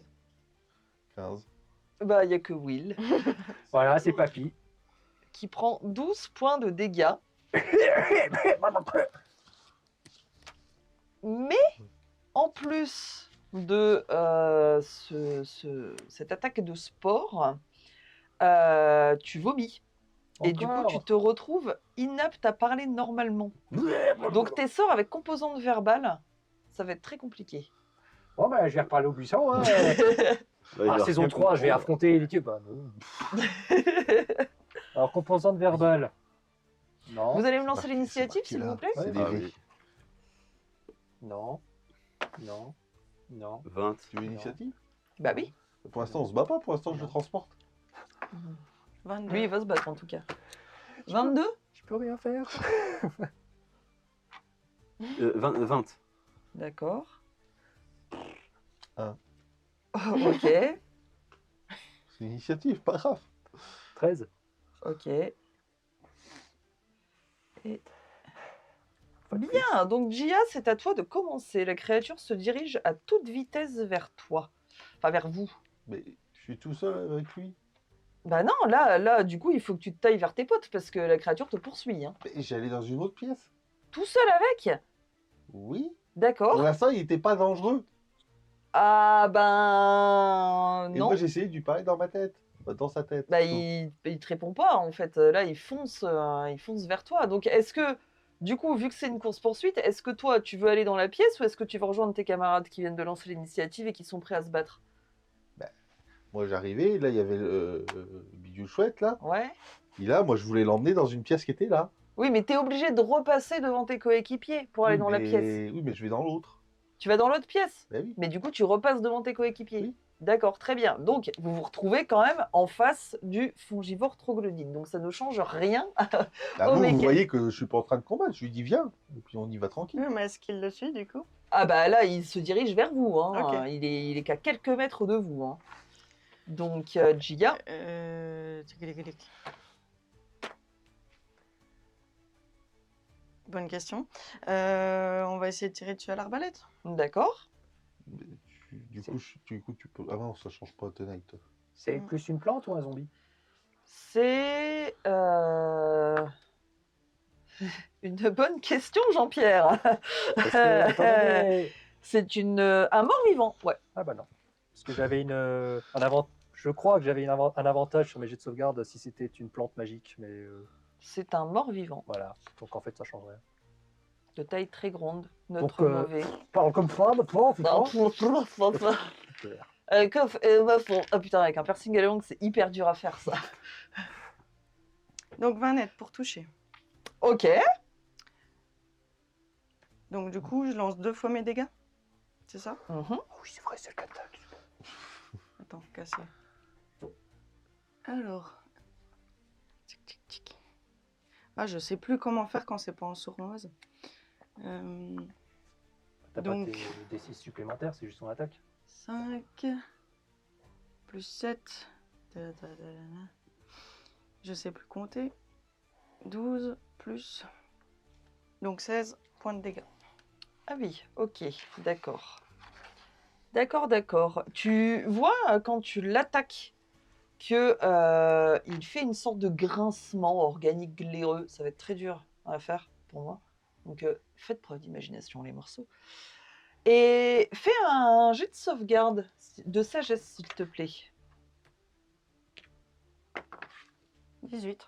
15. Bah, il y a que Will Voilà, c'est papy. qui prend 12 points de dégâts. Mais, en plus de cette attaque de sport, tu vomis. Et du coup, tu te retrouves inapte à parler normalement. Donc tes sorts avec composante verbale, ça va être très compliqué. Bon, ben, je vais reparler au buisson. Hein. Là, il va saison rien 3, je vais comprendre. affronter l'équipe. Bah, non. Alors, composante verbale. Non. Vous allez me lancer marqué, l'initiative, c'est s'il marqué vous plaît? là. C'est des Ah V. oui. Non. Non. Non. 20. Tu veux l'initiative? Bah oui. Pour l'instant, on se bat pas. Pour l'instant, je le transporte. 22. Lui, il va se battre en tout cas. 22? Je peux rien faire. 20. D'accord. Un. Ok, C'est une initiative, pas grave. 13. ok. Et... Bien, donc Gia, c'est à toi de commencer. La créature se dirige à toute vitesse vers toi. Enfin, vers vous. Mais je suis tout seul avec lui. Bah non, là, du coup, il faut que tu te tailles vers tes potes parce que la créature te poursuit. Hein. Mais j'allais dans une autre pièce. Tout seul avec? Oui. Pour D'accord. l'instant, il était pas dangereux. Ah ben... Et non. moi, j'ai essayé de lui parler dans ma tête. Dans sa tête. Bah, plutôt. il te répond pas, en fait. Là, il fonce vers toi. Donc, est-ce que, du coup, vu que c'est une course-poursuite, est-ce que toi, tu veux aller dans la pièce ou est-ce que tu veux rejoindre tes camarades qui viennent de lancer l'initiative et qui sont prêts à se battre? Moi, j'arrivais, là, il y avait le bidule chouette, là. Ouais. Et là, moi, je voulais l'emmener dans une pièce qui était là. Oui, mais t'es obligé de repasser devant tes coéquipiers pour aller Oui, dans la mais- pièce. Oui, mais je vais dans l'autre. Tu vas dans l'autre pièce, Ben oui. mais du coup, tu repasses devant tes coéquipiers. Oui. D'accord, très bien. Donc, vous vous retrouvez quand même en face du fongivore troglodyte. Donc, ça ne change rien. Ah, Oh, vous, mais vous que- voyez que je suis pas en train de combattre. Je lui dis, viens. Et puis, on y va tranquille. Oui, mais est-ce qu'il le suit du coup? Ah bah là, il se dirige vers vous. Hein. Ok. Il est qu'à quelques mètres de vous. Hein. Donc, Gia, Tic-tic-tic. Bonne question. On va essayer de tirer dessus à l'arbalète. d'accord. Mais du coup, tu peux. Ah non, ça change pas Tonight. C'est plus une plante ou un zombie? C'est une bonne question, Jean-Pierre. Parce que, attendez. C'est un mort-vivant, ouais. Ah bah non. Parce que j'avais je crois que j'avais un avantage sur mes jets de sauvegarde si c'était une plante magique, mais C'est un mort-vivant voilà. Donc en fait, ça change rien. de taille très grande, notre Donc, mauvais. Parle comme femme, toi, Ah, putain. Super. Oh putain, avec un piercing à la langue, c'est hyper dur à faire ça. Donc 20 nets pour toucher. Ok, Donc du coup, je lance 2 fois mes dégâts. C'est ça? mhm. Ah oui, c'est vrai, c'est le catalogue. Attends, cassé. Alors. Tic, tic, tic. Ah, je sais plus comment faire quand c'est pas en sournoise. T'as Donc- pas tes D6 supplémentaires, c'est juste son attaque. 5 plus 7. Je sais plus compter. 12 plus. Donc 16 points de dégâts. Ah oui, ok, d'accord. D'accord. Tu vois quand tu l'attaques que il fait une sorte de grincement organique glaireux. Ça va être très dur à faire pour moi. Donc faites preuve d'imagination les morceaux. Et fais un jet de sauvegarde de sagesse s'il te plaît. 18.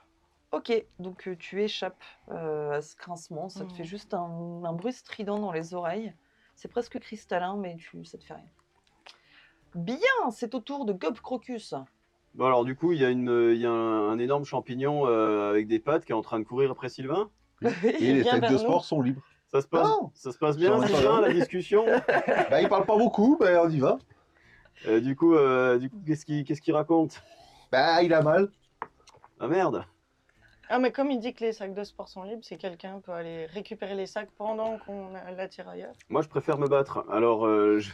Ok, donc tu échappes à ce grincement. Ça te fait juste un bruit strident dans les oreilles. C'est presque cristallin, mais ça te fait rien. Bien, c'est au tour de Gob Crocus. Bon, alors, du coup, il y a un énorme champignon avec des pattes qui est en train de courir après Sylvain. Et les vient têtes vers de nous. sport sont libres. Ça se passe, Non. ça se passe bien, J'en ai pas Sylvain, là. la discussion. Bah, il parle pas beaucoup, bah, on y va. Du coup, qu'est-ce qu'il raconte? Bah, il a mal. Ah merde. Ah, mais comme il dit que les sacs de sport sont libres, si quelqu'un peut aller récupérer les sacs pendant qu'on l'attire ailleurs. Moi, je préfère me battre. Alors, je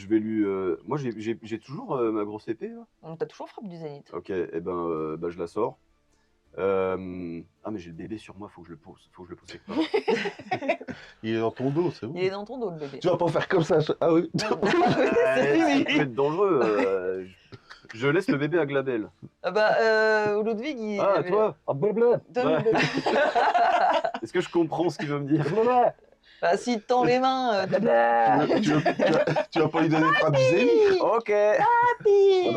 vais lui. Moi, j'ai toujours ma grosse épée. Là. T'as toujours frappe du zénith. Ok, et ben, je la sors. Ah, mais j'ai le bébé sur moi, faut que je le pose quelque part. Il est dans ton dos, c'est où? Il est dans ton dos, le bébé. Tu vas pas faire comme ça. Ah oui. C'est fini. Ça peut être dangereux. Je laisse le bébé à Glabel. Ah bah, Ludwig, il... Ah, toi Ah, blabla. Donne Ouais. le bébé. Est-ce que je comprends ce qu'il veut me dire? Blabla. Bah, s'il te tend les mains, Tu vas pas lui donner de frappe vis-à-vis. Ok. Papy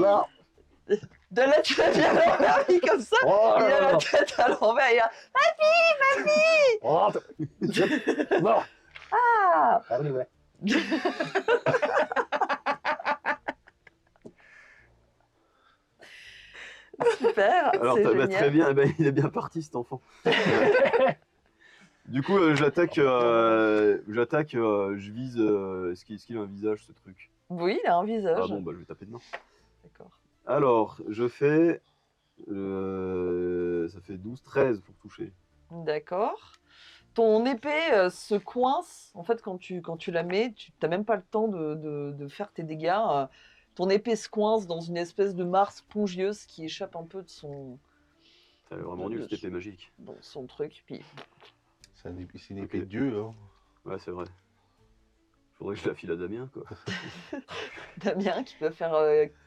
De là, tu l'as bien à l'envers, il est comme ça. Oh Il là a là la tête à l'envers, il a... Oh, non. Ah Ah oui, ouais. Super, Alors, c'est bah, génial. très bien, eh ben, il est bien parti cet enfant. Du coup, j'attaque, je vise. Est-ce qu'il a un visage ce truc? Oui, il a un visage. Ah bon, bah je vais taper dedans. D'accord. Alors, je fais. Ça fait 12, 13 pour toucher. D'accord. Ton épée se coince. En fait, quand tu la mets, tu n'as même pas le temps de faire tes dégâts. Ton épée se coince dans une espèce de mare spongieuse qui échappe un peu de son, Ça avait vraiment nul cette épée magique. dans son truc. Puis C'est une épée de Dieu. Hein. Ouais, c'est vrai. Faudrait que je la file à Damien, quoi. Damien qui peut faire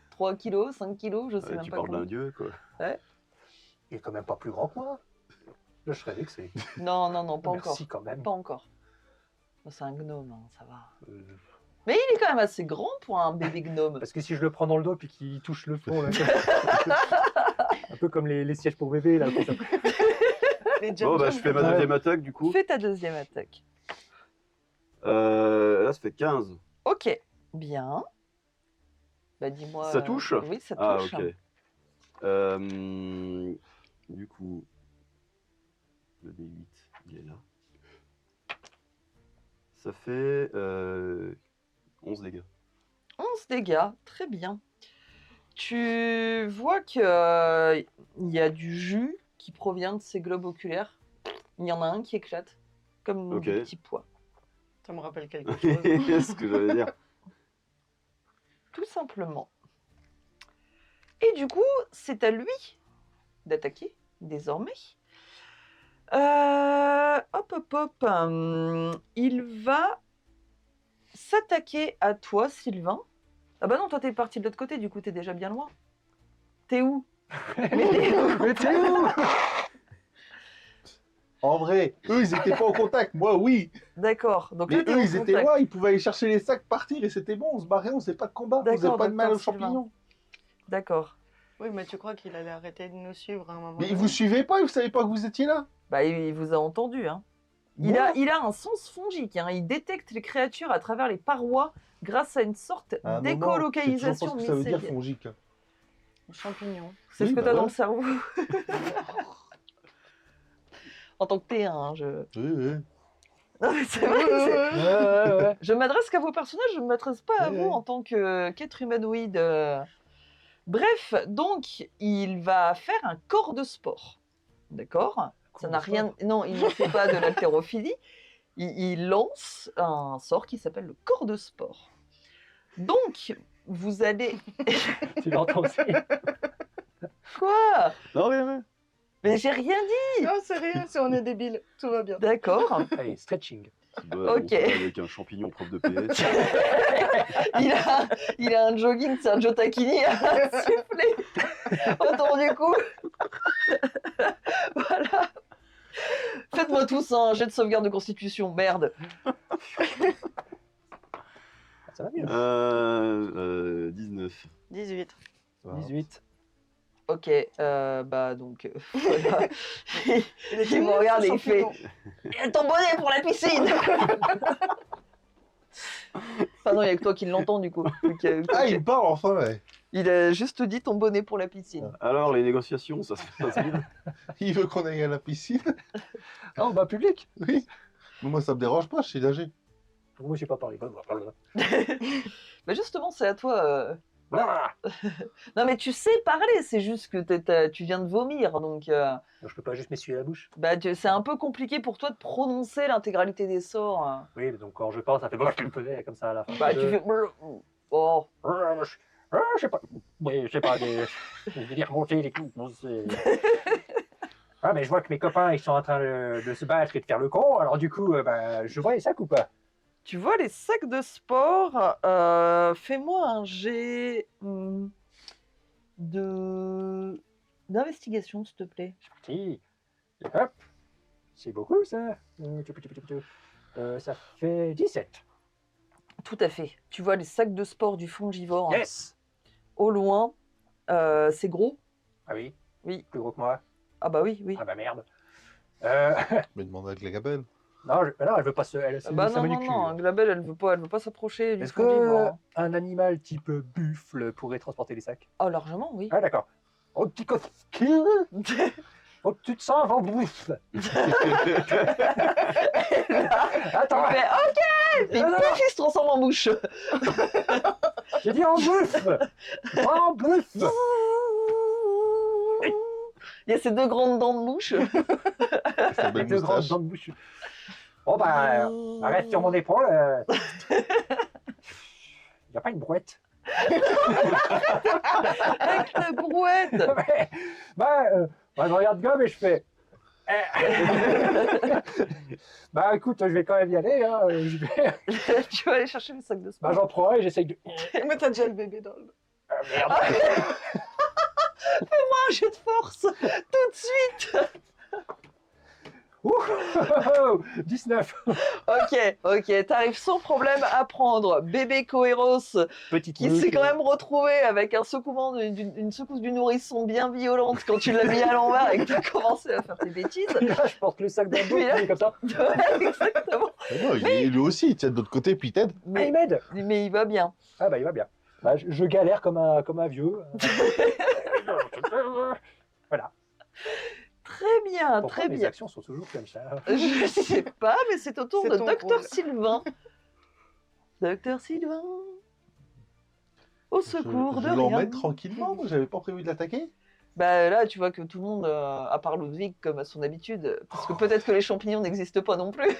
3 kilos, 5 kilos, je sais Ouais, même tu pas parles d'un combien. dieu, quoi. Il est quand même pas plus grand que moi. Là, je serais vexé. Non, non, non, pas Merci encore. quand même. Pas encore. C'est un gnome, hein, ça va. Euh, Mais il est quand même assez grand pour un bébé gnome. Parce que si je le prends dans le dos puis qu'il touche le fond, là, un peu comme les sièges pour bébé, là. Comme ça. Les Bon, bah je fais ma Ouais. deuxième attaque, du coup. Fais ta deuxième attaque. Là, ça fait 15. Ok, bien. Bah dis-moi. Ça touche? Oui, ça Ah, touche. ok. Du coup, le D8, il est là. Ça fait 11 dégâts. 11 dégâts, très bien. Tu vois que il y a du jus qui provient de ces globes oculaires. Il y en a un qui éclate, comme Ok. du petit pois. Ça me rappelle quelque chose. C'est ce que j'allais dire. Tout simplement. Et du coup, c'est à lui d'attaquer, désormais. Hop, hop, hop. Il va s'attaquer à toi, Sylvain. Ah bah non, toi t'es parti de l'autre côté, du coup t'es déjà bien loin. T'es où? Mais t'es où? Mais t'es où? En vrai, eux, ils étaient pas au contact. Moi, oui. D'accord. Donc Mais là, t'es eux, au ils étaient contact. loin. Ils pouvaient aller chercher les sacs, partir et c'était bon. On se barrait. On faisait pas de combat. On faisait D'accord, pas de mal aux docteur Sylvain. champignons. D'accord. Oui, mais tu crois qu'il allait arrêter de nous suivre à un moment Mais donné vous suivez pas. Vous savez pas que vous étiez là. Bah, il vous a entendu, hein. Il Moi a un sens fongique, hein. Il détecte les créatures à travers les parois grâce à une sorte À un moment, d'écolocalisation je sais toujours pas ce que ça veut dire mycélienne. fongique. Les champignons. C'est Oui, ce que bah t'as dans ouais. le cerveau. En tant que T1, hein, je... Oui, oui. Non, mais c'est vrai, Ouais. je m'adresse qu'à vos personnages, je ne m'adresse pas à Ouais, vous ouais. en tant qu'être humanoïde. Bref, donc, il va faire un corps de sport. D'accord? Ça n'a rien... Non, il ne fait pas de l'haltérophilie. Il lance un sort qui s'appelle le corps de sport. Donc, vous allez... Tu l'entends aussi. Quoi? Non, rien. Mais j'ai rien dit. Non, c'est rien, si on est débile, tout va bien. D'accord. Allez, stretching. Ok. Avec un champignon prof de PS. Il a un jogging Sergio Tacchini à souffler autour du cou. Voilà. Faites-moi tous un jet de sauvegarde de constitution, merde. Ça va mieux. 19. 18. 18. Ok, bah donc, voilà. Il Il me regarde et il fait ton bonnet pour la piscine. Enfin non, il n'y a que toi qui l'entends du coup. Donc, Ah, il parle enfin. Ouais. il a juste dit ton bonnet pour la piscine. Alors, les négociations, ça se passe bien. Il veut qu'on aille à la piscine. Ah, en bas public. Oui. Mais moi, ça me dérange pas. Je suis âgé. Moi, j'ai pas parlé. Bah justement, c'est à toi. Ah, Non mais tu sais parler, c'est juste que tu viens de vomir, donc je peux pas juste m'essuyer la bouche. bah, c'est un peu compliqué pour toi de prononcer l'intégralité des sorts. Oui, mais donc quand je parle, ça fait je le faisais comme ça à la fin. Bah tu fais... Oh. Je sais pas. Oui, je sais pas. Je vais dire monter les coups. Bon, ah, mais je vois que mes copains, ils sont en train de se battre et de faire le con. Alors du coup, bah, je vois les sacs ou pas? Tu vois les sacs de sport, fais-moi un jet d'investigation, s'il te plaît. Si. Et hop. C'est beaucoup ça. Ça fait 17. Tout à fait. Tu vois les sacs de sport du fongivore Yes! au loin. C'est gros. Ah oui? Oui. Plus gros que moi? Ah bah oui, oui. Ah bah merde. Mais demande à Glagabelle. Non, elle veut pas se... Elle, Ah bah ça non, me non, cul. non, Glabelle, elle veut pas s'approcher du Est-ce fongivore. Hein. qu'un animal type buffle pourrait transporter les sacs? Oh, largement, oui. Ah d'accord. Oh, petit coquin. Oh, tu te sens en buffle. Attends, Il fait OK. Puis Non, non, pouf, il se transforme en mouche. j'ai dit en buffle. En buffle. Il y a ces deux grandes dents de mouche. Sa Les belle deux grandes moustache. dents de bouche. Bon bah, arrête sur mon épaule. Y a pas une brouette? Avec la brouette. Ouais. Bah, je regarde gomme et je fais. Bah écoute, je vais quand même y aller. Hein. Tu vas aller chercher le sac de sport. Bah, j'en prends un et j'essaye de. Mais t'as déjà le bébé dans le... Merde. Un jeu de force. Tout de suite. Ouh, 19. Ok. T'arrives sans problème à prendre bébé Coeros Petite qui s'est quand même retrouvé avec un secouement une secousse du nourrisson bien violente quand tu l'as mis à l'envers et que t'as commencé à faire tes bêtises. Là, je porte le sac dans le dos, Mais là- il est comme ça. Ouais, exactement. Mais non, lui aussi, il tient de l'autre côté, puis il t'aide. Ah, il m'aide. Mais il va bien. Ah bah il va bien. Bah, je galère comme un vieux. Voilà. Très bien, Pourquoi très mes bien. actions sont toujours comme ça? Je sais pas, mais c'est au tour C'est de ton Docteur rôle. Sylvain. Docteur Sylvain. Au secours je de rien. l'emmène tranquillement, moi j'avais pas prévu de l'attaquer. Bah là, tu vois que tout le monde, à part Ludwig, comme à son habitude, parce que peut-être que les champignons n'existent pas non plus.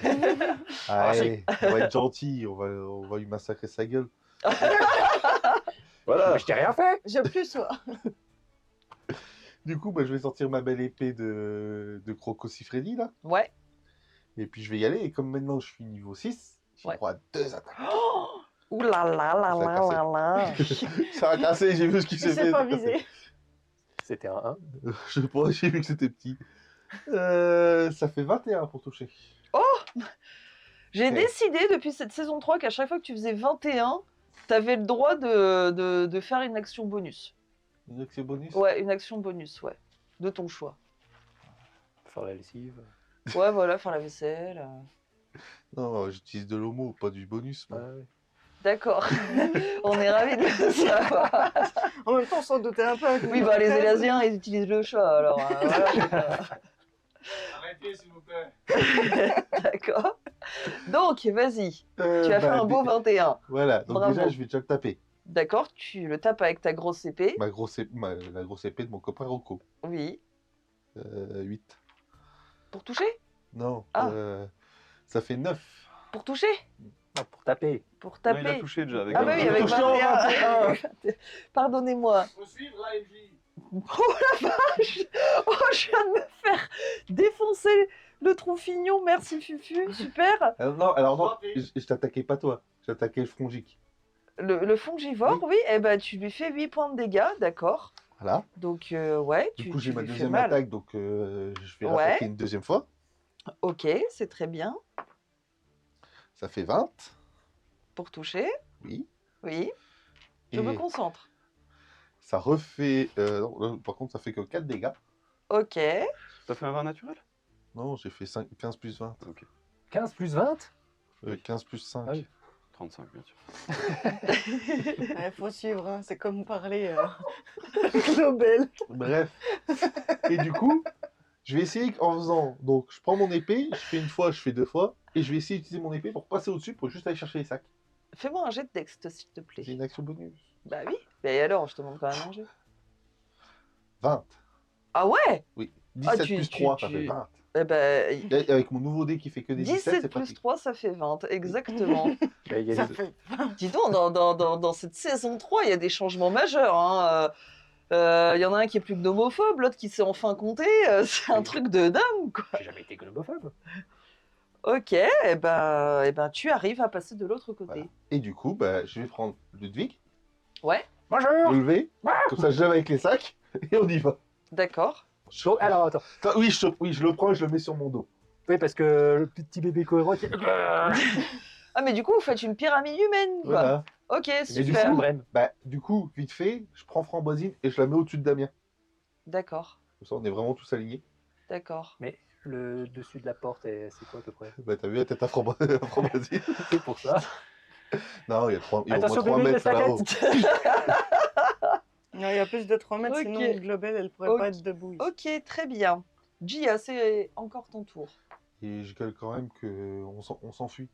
Allez, on va être gentil, on va lui massacrer sa gueule. Voilà. Mais je t'ai rien fait. J'ai plus soif. Du coup, bah, je vais sortir ma belle épée de Croco Siffredi, là. Ouais. Et puis je vais y aller, et comme maintenant je suis niveau 6, j'ai Ouais. droit à 2 attaques. Ouh là là là Ça a là là là. Ça a cassé, j'ai vu ce qui Il s'est fait. s'est pas visé. C'était un 1. Je sais pas, j'ai vu que c'était petit. Ça fait 21 pour toucher. J'ai Ok. décidé depuis cette saison 3 qu'à chaque fois que tu faisais 21, t'avais le droit de faire une action bonus. Une action bonus. Ouais, une action bonus, ouais. De ton choix. Faire la lessive. Ouais, voilà, faire la vaisselle. Non, j'utilise de l'homo, pas du bonus. moi. Ouais. D'accord. On est ravis de le savoir. En même temps, on s'en doutait un peu. Oui, bah les Élasiens, ils utilisent le chat, alors voilà. Arrêtez, s'il vous plaît. D'accord. Donc, vas-y. Tu as Bah, fait un beau 21. Voilà, donc Bravo. déjà je vais déjà le taper. D'accord, tu le tapes avec ta grosse épée. La grosse épée de mon copain Rocco. Oui. 8. Pour toucher? Non, Ah. ça fait 9. Pour toucher? Non, pour taper. Pour Non, taper. il a touché déjà avec Ah un bah oui, jeu. avec touché en 21. Pardonnez-moi. Faut suivre l'AMJ. Oh la vache! Oh, je viens de me faire défoncer le troufignon. Merci Fufu, super. Alors non, Gentil. je t'attaquais pas toi, j'attaquais le fongique. Le fongivore, oui, eh ben, tu lui fais 8 points de dégâts, d'accord. Voilà. Donc, ouais, Du tu, coup, j'ai tu ma lui fais deuxième mal. attaque, donc je vais Ouais. attaquer une deuxième fois. Ok, c'est très bien. Ça fait 20. Pour toucher, Oui. oui. Je Et me concentre. ça refait. Non, là, par contre, ça fait que 4 dégâts. Ok. T'as fait un 20 naturel? Non, j'ai fait 15 plus 20. 15 plus 20? 15 plus 5. Ah oui. 35, bien sûr. Il faut suivre, hein. C'est comme parler Globel. Bref. Et du coup, je vais essayer en faisant. Donc, je prends mon épée, je fais une fois, je fais 2 fois. Et je vais essayer d'utiliser mon épée pour passer au-dessus pour juste aller chercher les sacs. Fais-moi un jet de texte, s'il te C'est plaît. une action bonus. Bah oui. Et alors, je te demande quand même un jet. 20. Ah ouais? 17 tu- plus tu- 3, ça tu- fait 20. Eh ben, Et avec mon nouveau dé qui fait que des 17, 17 c'est plus pratique. 3, ça fait 20, exactement. Mais il y a Ça des- fait... Dis donc, dans cette saison 3, il y a des changements majeurs. Hein. Il y en a un qui est plus gnomophobe, l'autre qui sait enfin compter. C'est un truc de dingue, quoi. J'ai jamais été gnomophobe. Ok, eh ben, tu arrives à passer de l'autre côté. Voilà. Et du coup, bah, je vais prendre Ludwig, Ouais, Bonjour. le lever, comme ça je lève avec les sacs, et on y va. d'accord. Alors attends. Attends, oui, je le prends et je le mets sur mon dos. Oui, parce que le petit bébé cohérent, c'est... Ah, mais du coup, vous faites une pyramide humaine, quoi. Voilà. Ok, Et du super. coup, Bren. Bah, du coup, vite fait, je prends Framboisine et je la mets au-dessus de Damien. D'accord, Comme ça, on est vraiment tous alignés. d'accord. Mais le dessus de la porte, c'est quoi à peu près? Bah, t'as vu la tête à Framboisine? C'est pour ça. Non, il y a 3, Attention, au moins 3 bébé, mètres laisse la là-haut. Non, il y a plus de 3 mètres, Ok. sinon Globel, elle pourrait Ok. pas être debout. ici. Ok, très bien. Gia, c'est encore ton tour. Et je gueule quand même qu'on s'enfuit.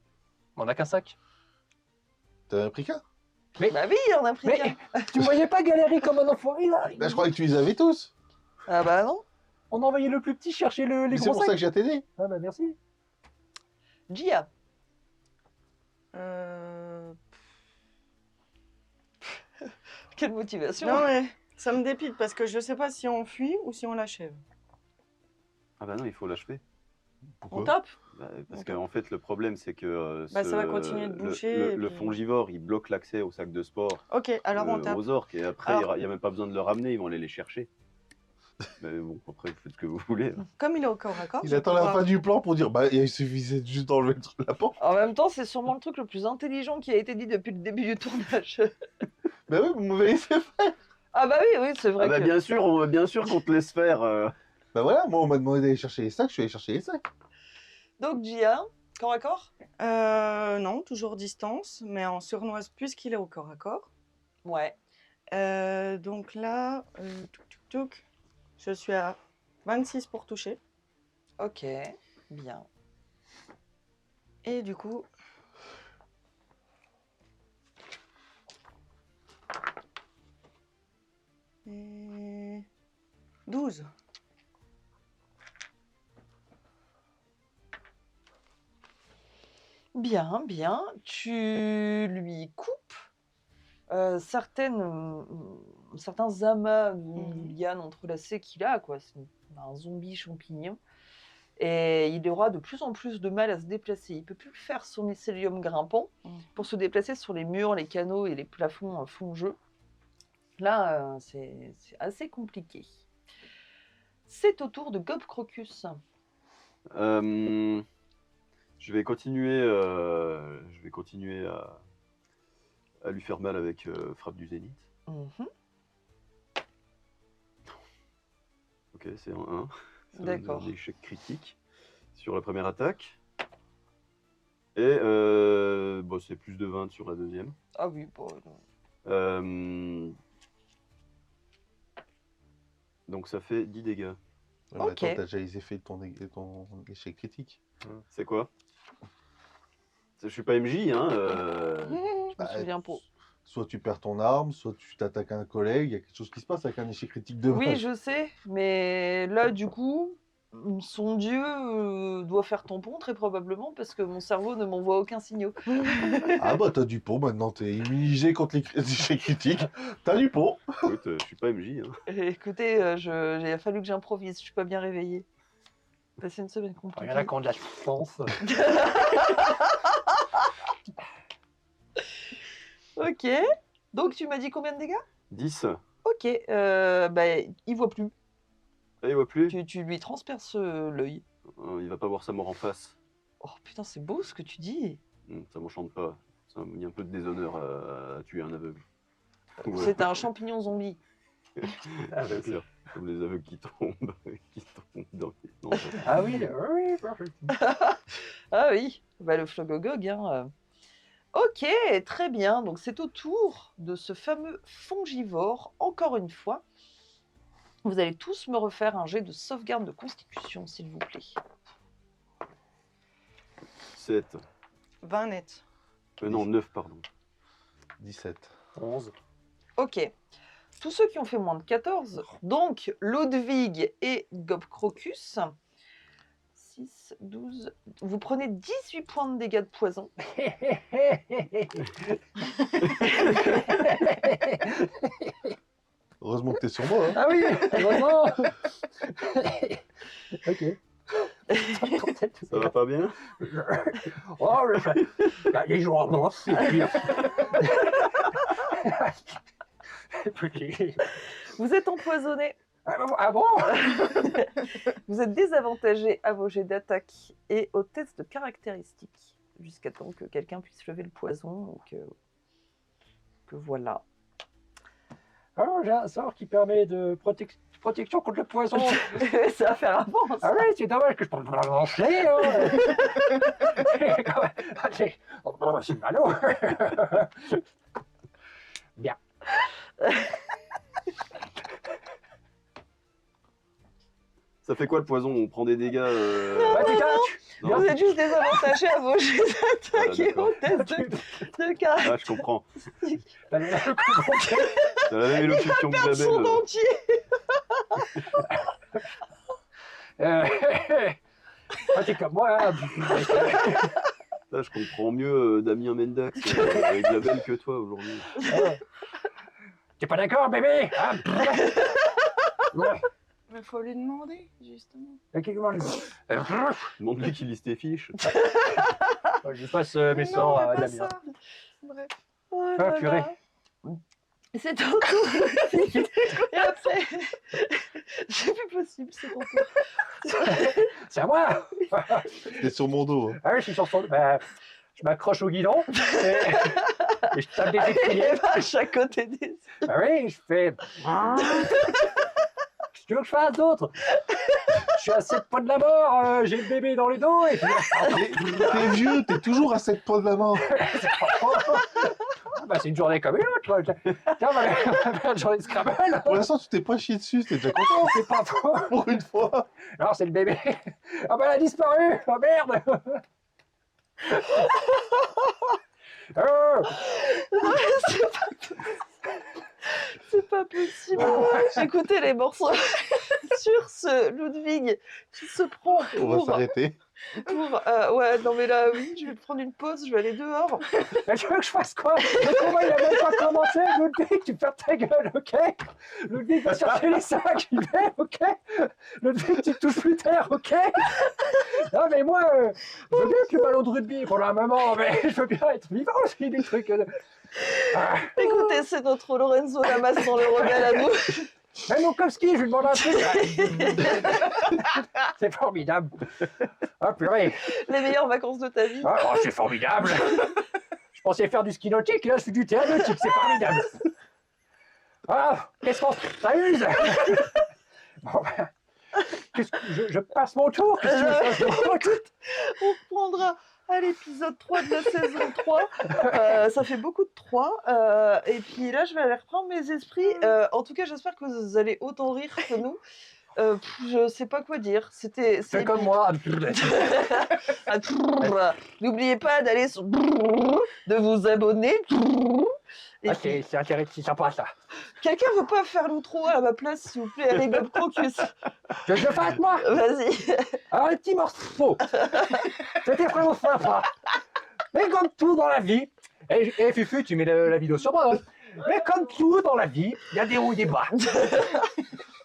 On a qu'un sac. T'as pris qu'un? Bah oui, on a pris Mais qu'un. tu me voyais pas galérer comme un enfoiré là? Bah, je croyais que tu les avais tous. Ah bah non. On a envoyé le plus petit chercher les Mais c'est gros pour ça sacs. que j'ai t'aider. Ah bah merci. Gia. Quelle motivation. Non, mais ça me dépite parce que je sais pas si on fuit ou si on l'achève. Ah bah non, il faut l'achever. On Pourquoi? top. Bah, parce Ok. qu'en fait, le problème, c'est que Bah, ça va continuer de boucher, et le puis- fongivore, il bloque l'accès au sac de sport Ok, alors on tape. aux orques. Et après, Alors- il n'y a même pas besoin de le ramener, ils vont aller les chercher. Mais bon, après, vous faites ce que vous voulez. Comme il est au corps à corps, Il je vais attend la pouvoir- fin du plan pour dire bah il suffisait juste d'enlever la porte. En même temps, c'est sûrement le truc le plus intelligent qui a été dit depuis le début du tournage. Bah oui, vous m'avez laissé faire. Ah bah oui, oui, c'est vrai Ah bah, que... bien sûr qu'on te laisse faire. Bah voilà, moi on m'a demandé d'aller chercher les sacs, je suis allé chercher les sacs. Donc Gia, corps à corps. Non, toujours distance, mais en surnoise puisqu'il est au corps à corps. Ouais. Donc là, je suis à 26 pour toucher. Ok, bien. Et du coup... Et... 12. Bien, bien. Tu lui coupes certains amas de lianes entrelacées qu'il a, quoi. C'est un zombie champignon. Et il aura de plus en plus de mal à se déplacer. Il peut plus faire son mycélium grimpant pour se déplacer sur les murs, les canaux et les plafonds fongeux. Là, c'est assez compliqué. C'est au tour de Gob Crocus. Je vais continuer à lui faire mal avec frappe du zénith. Mhm. Ok, c'est un 1. C'est D'accord. un échec critique sur la première attaque. Et bon, c'est plus de 20 sur la deuxième. Ah oui, bon, non. Donc ça fait 10 dégâts. Ouais, mais Ok. attends, t'as déjà les effets de ton échec critique. C'est quoi? Je suis pas MJ, hein. Je me Bah, souviens pas. Soit tu perds ton arme, soit tu t'attaques à un collègue, il y a quelque chose qui se passe avec un échec critique de Oui, base. je sais, mais là, du coup, son dieu doit faire tampon, très probablement, parce que mon cerveau ne m'envoie aucun signal. Ah bah t'as du pot maintenant, t'es immunisé contre les échecs critiques, t'as du pot. Écoute, je suis pas MJ. Hein. Et écoutez, il a fallu que j'improvise, je suis pas bien réveillée. Passer une semaine Il y compliquée. en a qui ont de la chance. Ok, donc tu m'as dit combien de dégâts? 10. Ok, bah, il voit plus. Ah, il voit plus. Tu lui transperces l'œil. Il va pas voir sa mort en face. Oh putain, c'est beau ce que tu dis. Ça m'enchante pas. Il y a un peu de déshonneur à tuer un aveugle. Ouais. C'est un champignon zombie. Ah, C'est ça. Comme les aveugles qui tombent, dans les... Non, Ah oui, oui, parfait. Ah oui, bah, le Flogogog. Hein. Ok, très bien. Donc c'est au tour de ce fameux fongivore, encore une fois. Vous allez tous me refaire un jet de sauvegarde de constitution, s'il vous plaît. 7. 20 net. Non, 9, pardon. 17. 11. Ok. Tous ceux qui ont fait moins de 14, donc Lodwig et Gob Crocus, 6, 12, vous prenez 18 points de dégâts de poison. Heureusement que t'es sur moi. Hein. Ah oui, heureusement. Ok. Ça va pas bien? Oh, les jours avancent, c'est pire. Petit. Vous êtes empoisonné. Ah bon? Vous êtes désavantagé à vos jets d'attaque et aux tests de caractéristiques, jusqu'à temps que quelqu'un puisse lever le poison. Donc, que voilà. Alors, j'ai un sort qui permet de protection contre le poison. Ça va faire avant. Ah oui, c'est dommage que je peux pas lancer. Hein. C'est malot. Bien. Ça fait quoi le poison? On prend des dégâts Bah, putain, Non. Vous êtes juste désavantagé à vos jets d'attaque et d'accord. aux tests de caractéristiques. Ah, je comprends. t'as le coup complet. T'as la même élocution que Perdre son Isabelle. dentier. Ah, t'es comme moi. Hein. Là, je comprends mieux Damien Mendax avec Isabelle que toi aujourd'hui. T'es pas d'accord, bébé? Hein? Ouais. Il faut lui demander, justement. Ok, comment Demande-lui qu'il lise tes fiches. je passe mes sorts à Damien. Bref. Oh Ah, là purée. là. C'est ton tour. Et après, c'est plus possible, c'est ton tour. C'est à moi. T'es sur mon dos. Hein. Ah oui, je suis sur son... Bah, je m'accroche au guidon et je tape des Allez, étriers. elle va à chaque côté des... Ah oui, je fais... Qu'est-ce que tu veux que je fasse d'autre? Je suis à 7 points de la mort, j'ai le bébé dans le dos et puis... T'es vieux, t'es toujours à 7 points de la mort. Bah, c'est une journée comme une autre. Quoi. Tiens, on va faire une journée de Scrabble. Pour l'instant, tu t'es pas chié dessus, t'es déjà content C'est pas faux. pour une fois. Alors, c'est le bébé. Ah bah, elle a disparu. Oh merde. Oh. C'est pas possible. J'écoutais les morceaux sur ce Ludwig qui se prend On va pour... s'arrêter. Ouais, non mais là, oui, je vais prendre une pause, je vais aller dehors. Mais tu veux que je fasse quoi? Le combat, il a même pas commencé. Ludwig, tu perds ta gueule, ok? Ludwig va chercher les sacs, il est, ok? Ludwig, tu touches plus terre, ok? Non, mais moi, je veux bien que le ballon de rugby pour un moment, mais je veux bien être vivant aussi, des trucs. Ah. Écoutez, c'est notre Lorenzo Lamas dans le rebelle à nous. Même Mokowski, je lui demande un truc. C'est formidable. Ah, purée. Les meilleures vacances de ta vie. Ah, oh, c'est formidable. Je pensais faire du ski nautique, là, je fais du théâtre nautique, c'est formidable. Ah, qu'est-ce qu'on s'amuse? Bon, ben, je passe mon tour. Qu'est-ce que tu veux que je fasse? Écoute, on reprendra à l'épisode 3 de la saison 3. Ça fait beaucoup de 3. Et puis là, je vais aller reprendre mes esprits. En tout cas, j'espère que vous allez autant rire que nous. Je sais pas quoi dire. C'est comme moi. N'oubliez pas d'aller sur... de vous abonner. Et Ah, puis, c'est intéressant, c'est sympa ça. quelqu'un veut pas faire l'outro à ma place, s'il vous plaît, allez, Gob Crocus. Je le fasse moi. Vas-y. Alors, un petit morceau. C'était vraiment sympa. Mais comme tout dans la vie, et Fufu, tu mets la vidéo sur moi. Hein. Mais comme tout dans la vie, il y a des hauts et des bas.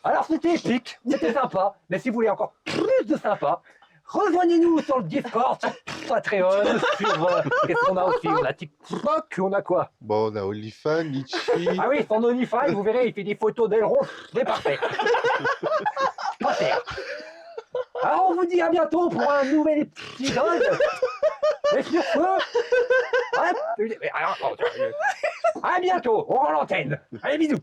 Alors, c'était épique, c'était sympa. Mais si vous voulez encore plus de sympa, rejoignez-nous sur le Discord, sur Patreon, sur... Qu'est-ce qu'on a aussi? On a TikTok, on a quoi? Bon, on a OnlyFans, Litchi. Ah oui, son OnlyFans, vous verrez, il fait des photos d'ailerons, c'est parfait. Parfait. Alors, on vous dit à bientôt pour un nouvel épisode. Et sur ce, à bientôt, on rend l'antenne. Allez, bisous.